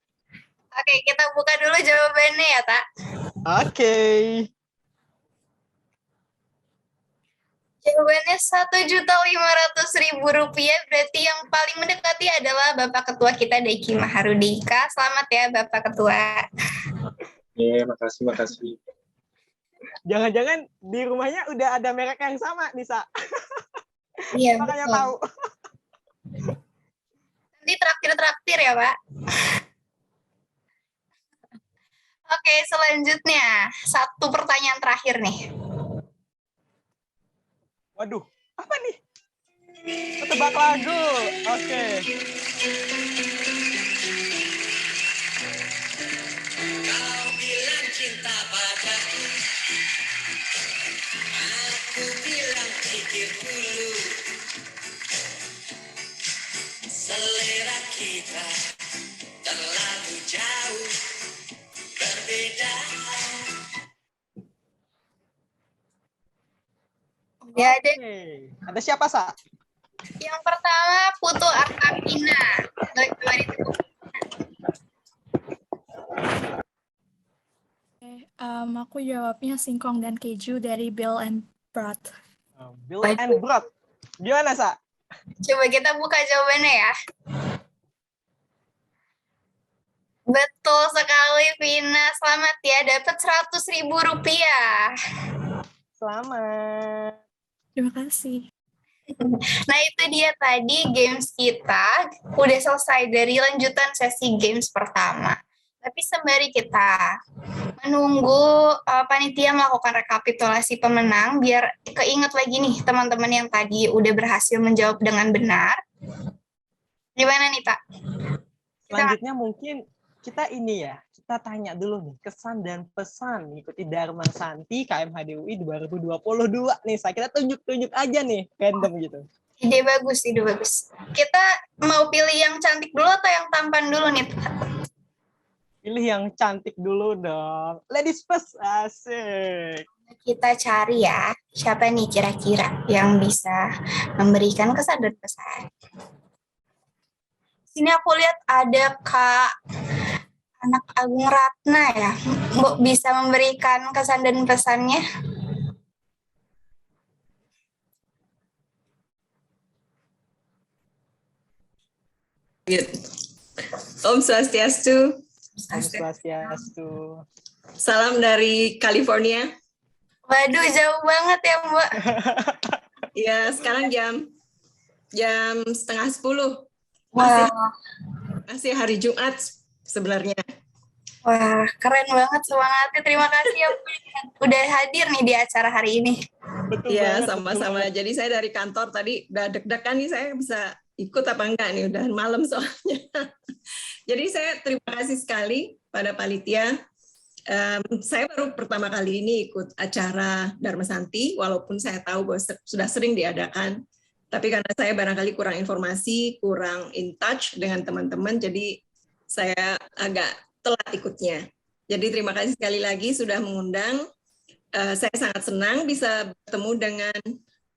Oke, kita buka dulu jawabannya ya, Tak. Oke. Jawabannya Rp1.500.000. Berarti yang paling mendekati adalah Bapak Ketua kita, Deki Maharudika. Selamat ya, Bapak Ketua. Iya, makasih. Jangan-jangan di rumahnya udah ada merek yang sama, Nisa. Iya, makanya betul. tahu. Nanti traktir ya, Pak. Oke, selanjutnya. 1 pertanyaan terakhir nih. Waduh, apa nih? Tebak lagu. Oke. Kau bilang cinta padaku, aku bilang pikir dulu. Selera kita terlalu jauh berbeda. Ya, ada. Ada siapa, Sa? Yang pertama, Putu Artavina. Aku jawabnya singkong dan keju dari Bill and Brad. Bill and Brad. Gimana, Sa? Coba kita buka jawabannya ya. Betul sekali, Vina. Selamat ya, dapat Rp100.000. Selamat. Terima kasih. Nah, itu dia tadi games kita. Udah selesai dari lanjutan sesi games pertama. Tapi sembari kita menunggu panitia melakukan rekapitulasi pemenang, biar keinget lagi nih teman-teman yang tadi udah berhasil menjawab dengan benar. Gimana nih, Pak? Selanjutnya mungkin kita ini ya, kita tanya dulu nih kesan dan pesan mengikuti Dharma Santi KMHDUI 2022 nih. Kita tunjuk-tunjuk aja nih, random gitu. Ide bagus, ide bagus. Kita mau pilih yang cantik dulu atau yang tampan dulu nih, Pak? Pilih yang cantik dulu dong. Ladies first, asik. Kita cari ya, siapa nih kira-kira yang bisa memberikan kesan dan pesan. Sini aku lihat ada Kak Anak Agung Ratna ya. Mbok bisa memberikan kesan dan pesannya? Om Swastiastu. Om Swastiastu. Salam dari California. Waduh, jauh banget ya, Mbak. Ya, sekarang jam 9:30. Masih hari Jumat sebenarnya. Wah, keren banget, semangatnya. Terima kasih ya Bu, udah hadir nih di acara hari ini. Iya, sama-sama. Jadi saya dari kantor tadi udah deg-degan nih, saya bisa ikut apa enggak nih, udah malam soalnya. Jadi saya terima kasih sekali pada panitia. Saya baru pertama kali ini ikut acara Dharma Santi, walaupun saya tahu bahwa sudah sering diadakan. Tapi karena saya barangkali kurang informasi, kurang in touch dengan teman-teman, jadi saya agak telat ikutnya. Jadi terima kasih sekali lagi sudah mengundang. Saya sangat senang bisa bertemu dengan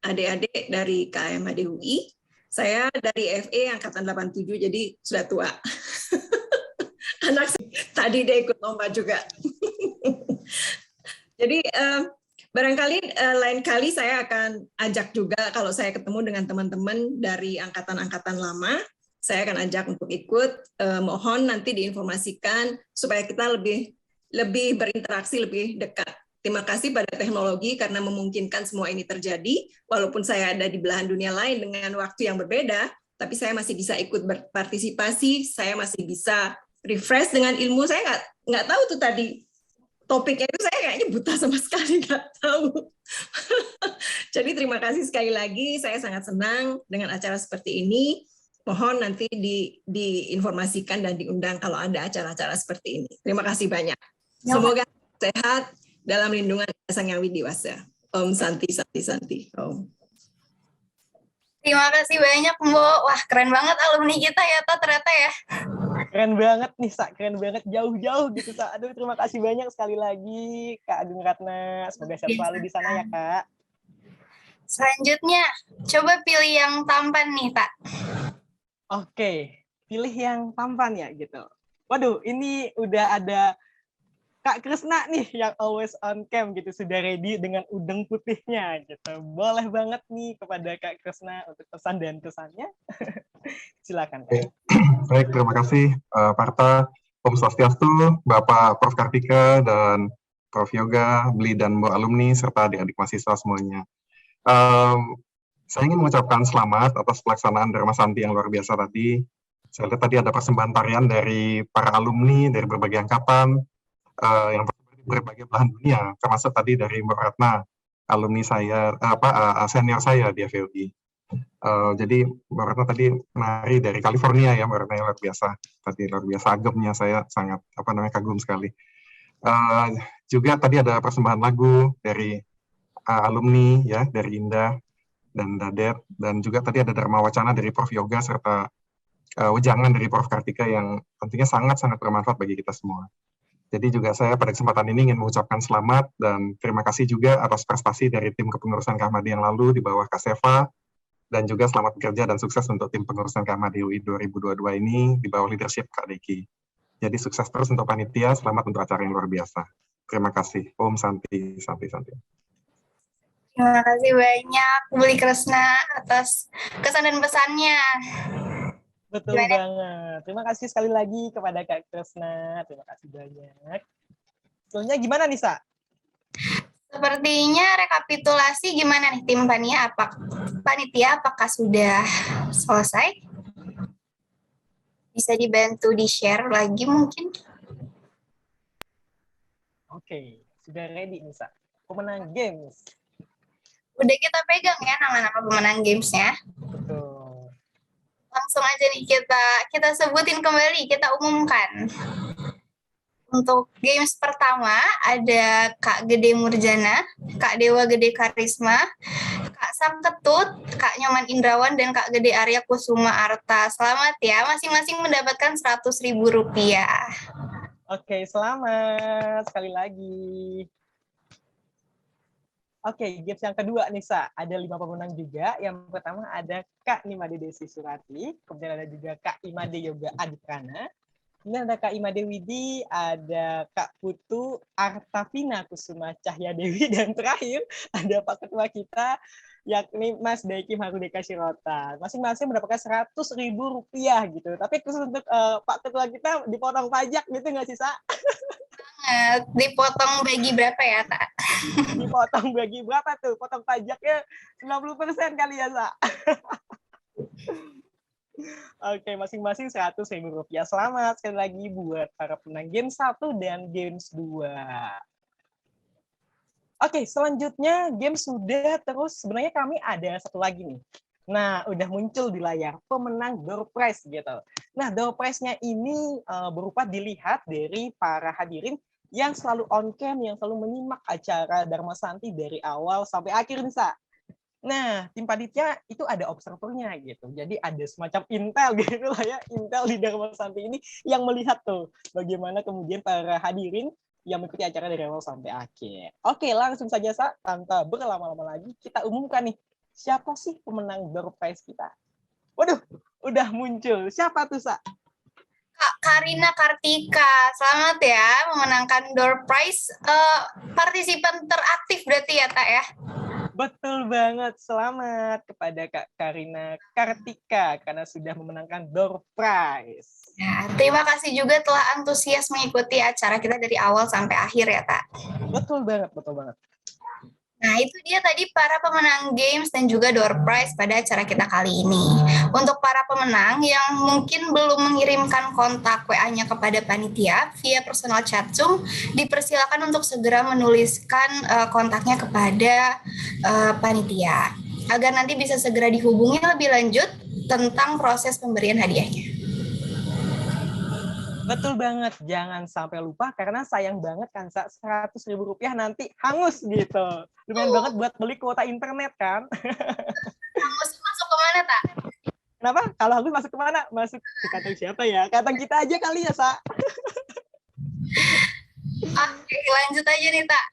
adik-adik dari KMHDUI. Saya dari FE Angkatan 87, jadi sudah tua. Anak tadi dia ikut lomba juga. Jadi barangkali lain kali saya akan ajak juga kalau saya ketemu dengan teman-teman dari angkatan-angkatan lama, saya akan ajak untuk ikut. Mohon nanti diinformasikan supaya kita lebih berinteraksi, lebih dekat. Terima kasih pada teknologi karena memungkinkan semua ini terjadi. Walaupun saya ada di belahan dunia lain dengan waktu yang berbeda, tapi saya masih bisa ikut berpartisipasi, saya masih bisa refresh dengan ilmu. Saya nggak tahu tuh tadi topiknya itu, saya kayaknya buta sama sekali, nggak tahu. Jadi terima kasih sekali lagi, saya sangat senang dengan acara seperti ini. Mohon nanti diinformasikan dan diundang kalau ada acara-acara seperti ini. Terima kasih banyak. Semoga sehat dalam lindungan Sang Yang Widi Wasa. Om Santi, Santi, Santi. Om. Terima kasih banyak, Mbak. Wah, keren banget alumni kita ya, ternyata ya. Keren banget nih, Sa. Keren banget, jauh-jauh gitu, Sa. Aduh, terima kasih banyak sekali lagi, Kak Agung Ratna. Semoga sehat selalu di sana ya, Kak. Selanjutnya, coba pilih yang tampan nih, Pak. Oke, pilih yang tampan ya, gitu. Waduh, ini udah ada Kak Kresna nih yang always on cam gitu, sudah ready dengan udeng putihnya gitu. Boleh banget nih kepada Kak Kresna untuk pesan dan kesannya. Silakan. Kak. Baik, terima kasih Parta, Om Swastiastu, Bapak Prof Kartika dan Prof Yoga, Bli dan Mbak alumni serta adik-adik mahasiswa semuanya. Saya ingin mengucapkan selamat atas pelaksanaan Dharma Santi yang luar biasa tadi. Saya lihat tadi ada persembahan tarian dari para alumni dari berbagai angkatan, yang berbagai belahan dunia, termasuk tadi dari Mbak Ratna, alumni saya, senior saya di FEUI. Jadi Mbak Ratna tadi menari dari California ya, Mbak Ratna luar biasa. Tadi luar biasa agemnya, saya sangat kagum sekali. Juga tadi ada persembahan lagu dari alumni ya, dari Indah dan Dadet, dan juga tadi ada Dharma Wacana dari Prof Yoga serta wejangan dari Prof Kartika yang tentunya sangat-sangat bermanfaat bagi kita semua. Jadi juga saya pada kesempatan ini ingin mengucapkan selamat dan terima kasih juga atas prestasi dari tim kepengurusan KMHD yang lalu di bawah Kak Seva, dan juga selamat bekerja dan sukses untuk tim pengurusan KMHDUI 2022 ini di bawah leadership Kak Deki. Jadi sukses terus untuk panitia, selamat untuk acara yang luar biasa. Terima kasih. Om Santi, Santi, Santi. Terima kasih banyak Bli Kresna atas kesan dan pesannya. Betul banget. Terima kasih sekali lagi kepada Kak Kresna. Terima kasih banyak. Soalnya gimana nih, Sa? Sepertinya rekapitulasi gimana nih tim panitia? Apakah sudah selesai? Bisa dibantu di-share lagi mungkin? Oke, sudah ready Nisa. Pemenang games. Udah kita pegang ya nama-nama pemenang gamesnya. Betul. Langsung aja nih kita sebutin kembali, kita umumkan. Untuk games pertama ada Kak Gede Murjana, Kak Dewa Gede Karisma, Kak Sang Ketut, Kak Nyoman Indrawan, dan Kak Gede Arya Kusuma Arta. Selamat ya, masing-masing mendapatkan Rp100.000. Oke, selamat sekali lagi. Oke, games yang kedua Nisa, ada 5 pemenang juga. Yang pertama ada Kak Nimade Desi Surati, kemudian ada juga Kak Imade Yoga Adiprana. Kemudian ada Kak Imade Widi, ada Kak Putu Artavina Kusuma Cahya Dewi, dan terakhir ada Pak Ketua kita, yakni Mas Daiki Marudeka Shirota. Masing-masing mendapatkan Rp100.000 gitu. Tapi khusus untuk Pak Ketua kita dipotong pajak gitu nggak sih, Sa? Dipotong bagi berapa ya, Kak? Dipotong bagi berapa tuh? Potong pajaknya 90% kali ya, Sa? Oke, masing-masing Rp100.000. Selamat sekali lagi buat para pemenang Games 1 dan Games 2. Oke, selanjutnya Games sudah, terus sebenarnya kami ada satu lagi nih. Nah, udah muncul di layar pemenang door prize gitu. Nah, door prize-nya ini berupa dilihat dari para hadirin yang selalu on cam, yang selalu menyimak acara Dharma Santi dari awal sampai akhir nih, Sa. Nah, tim panitia itu ada observernya gitu. Jadi ada semacam intel gitu lah ya, intel di Dharma Santi ini yang melihat tuh bagaimana kemudian para hadirin yang mengikuti acara dari awal sampai akhir. Oke, langsung saja, Sa, tanpa berlama-lama lagi kita umumkan nih, siapa sih pemenang door prize kita? Waduh, udah muncul. Siapa tuh, Sa? Kak Karina Kartika, selamat ya memenangkan door prize. Partisipan teraktif berarti ya, Tak ya? Betul banget, selamat kepada Kak Karina Kartika karena sudah memenangkan door prize. Ya, terima kasih juga telah antusias mengikuti acara kita dari awal sampai akhir ya, Tak. Betul banget, betul banget. Nah, itu dia tadi para pemenang games dan juga door prize pada acara kita kali ini. Untuk para pemenang yang mungkin belum mengirimkan kontak WA-nya kepada panitia via personal chat Zoom, dipersilakan untuk segera menuliskan kontaknya kepada panitia agar nanti bisa segera dihubungi lebih lanjut tentang proses pemberian hadiahnya. Betul banget, jangan sampai lupa karena sayang banget kan, Rp100.000 nanti hangus gitu. Lumayan banget buat beli kuota internet kan. Hangus masuk kemana, Tak? Kenapa? Kalau hangus masuk kemana? Masuk ke kantong siapa ya? Kantong kita aja kali ya, Sa. Oke, lanjut aja nih, Tak.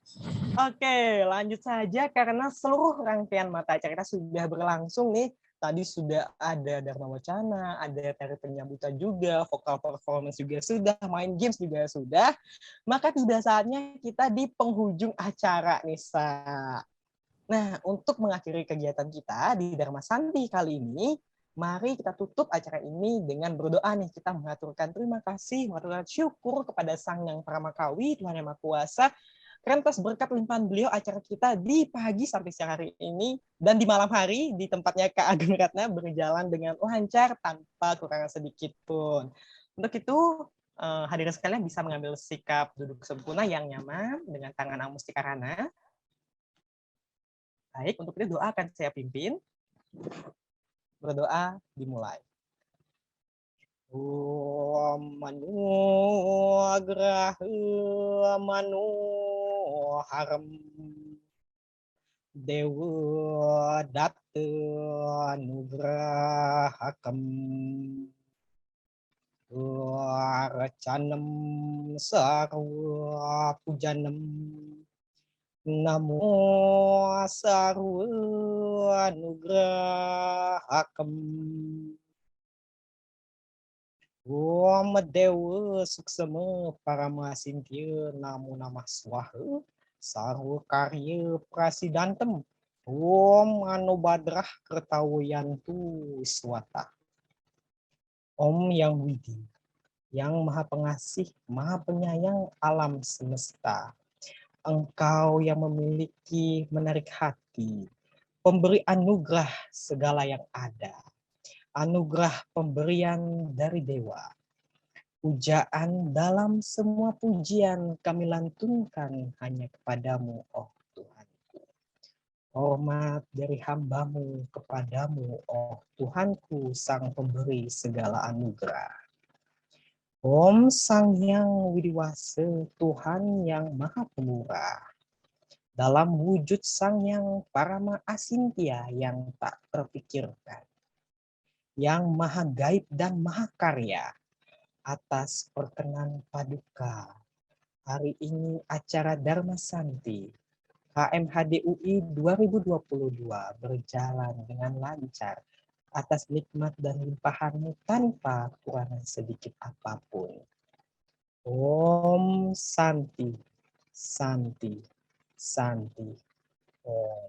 Oke, lanjut saja karena seluruh rangkaian mata acara kita sudah berlangsung nih. Tadi sudah ada Dharma Wacana, ada tari penyambutan juga, vokal performance juga sudah, main games juga sudah. Maka tiba saatnya kita di penghujung acara nih, Sa. Nah, untuk mengakhiri kegiatan kita di Dharma Santi kali ini, mari kita tutup acara ini dengan berdoa nih. Kita mengaturkan terima kasih, mengaturkan syukur kepada Sang Yang Pramakawi, Tuhan Yang Maha Kuasa, karena atas berkat limpahan beliau acara kita di pagi sampai siang hari ini dan di malam hari di tempatnya Kak Agung Ratna berjalan dengan lancar tanpa kekurangan sedikit pun. Untuk itu hadirin sekalian bisa mengambil sikap duduk sempurna yang nyaman dengan tangan Amustika Rana. Baik, untuk itu doa akan saya pimpin. Berdoa dimulai. Manu agraha manu haram dewa datta nugrahakam racanam sarwa pujanam namo sarwa nugrahakam Om Dewa Suksema Paramasintya Namo Namah Swaha Sarwa Karya Prasidantem Om Anobadrah Kertawayantu Swata. Om Yang Widi, yang Maha Pengasih, Maha Penyayang alam semesta. Engkau yang memiliki menarik hati, pemberi anugerah segala yang ada. Anugerah pemberian dari dewa. Pujaan dalam semua pujian kami lantunkan hanya kepadamu, oh Tuhanku. Hormat dari hambamu kepadamu, oh Tuhanku, sang pemberi segala anugerah. Om Sang Yang Widiwasa, Tuhan yang Maha Pemurah. Dalam wujud Sang Yang Parama Asintya yang tak terpikirkan. Yang Maha Gaib dan Maha Karya. Atas perkenan paduka. Hari ini acara Dharma Santi KMHDUI 2022 berjalan dengan lancar atas nikmat dan limpahanmu tanpa kekurangan sedikit apapun. Om Santi, Santi, Santi. Om.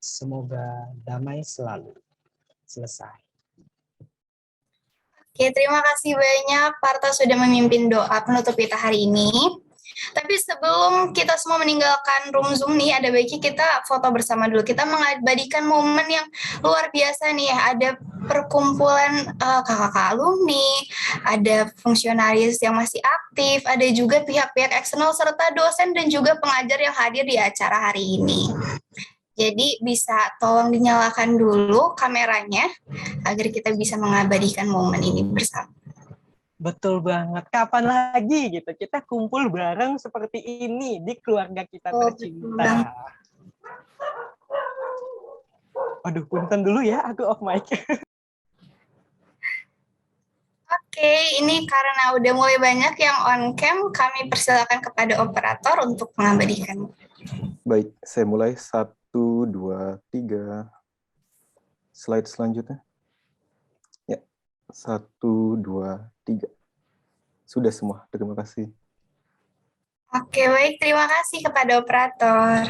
Semoga damai selalu. Selesai. Oke, terima kasih banyak Parta sudah memimpin doa penutup kita hari ini. Tapi sebelum kita semua meninggalkan room Zoom nih, ada baiknya kita foto bersama dulu. Kita mengabadikan momen yang luar biasa nih ya. Ada perkumpulan kakak-kakak alumni, ada fungsionaris yang masih aktif, ada juga pihak-pihak eksternal serta dosen dan juga pengajar yang hadir di acara hari ini. Jadi bisa tolong dinyalakan dulu kameranya agar kita bisa mengabadikan momen ini bersama. Betul banget. Kapan lagi gitu kita kumpul bareng seperti ini di keluarga kita tercinta. Aduh, punten dulu ya, aku off mic. Oke, ini karena udah mulai banyak yang on cam, kami persilakan kepada operator untuk mengabadikan. Baik, saya mulai 1, 2, 3. Slide selanjutnya. Ya, 1, 2, 3. Sudah semua, terima kasih. Oke, baik. Terima kasih kepada operator.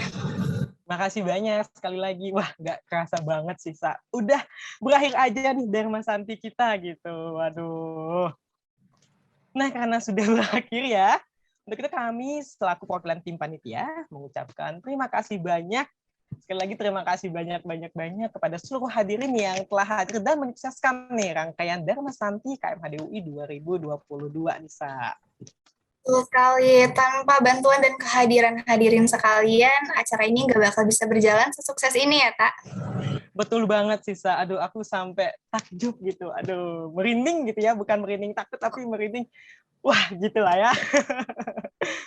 Makasih banyak sekali lagi. Wah, nggak kerasa banget sih, Sa. Udah berakhir aja nih Dharma Santi kita gitu. Waduh. Nah, karena sudah berakhir ya, untuk itu kami selaku perwakilan tim panitia mengucapkan terima kasih banyak. Sekali lagi terima kasih banyak kepada seluruh hadirin yang telah hadir dan menyukseskan nih rangkaian Dharma Santi KMHDUI 2022 nih, Sa. Betul sekali, tanpa bantuan dan kehadiran hadirin sekalian, acara ini nggak bakal bisa berjalan sesukses ini ya, Tak? Betul banget sih, Sa. Aduh, aku sampai takjub gitu. Aduh, merinding gitu ya. Bukan merinding takut, tapi merinding, wah gitu lah ya.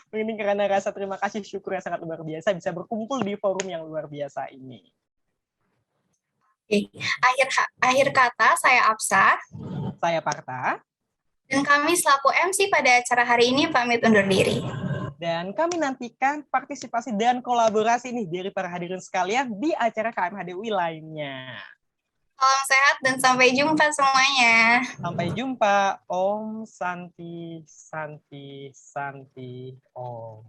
Merinding karena rasa terima kasih, syukur yang sangat luar biasa bisa berkumpul di forum yang luar biasa ini. Oke. Akhir kata, saya Absa. Saya Parta. Dan kami selaku MC pada acara hari ini pamit undur diri. Dan kami nantikan partisipasi dan kolaborasi nih dari para hadirin sekalian di acara KMHDUI lainnya. Salam sehat dan sampai jumpa semuanya. Sampai jumpa. Om Santi, Santi, Santi, Om.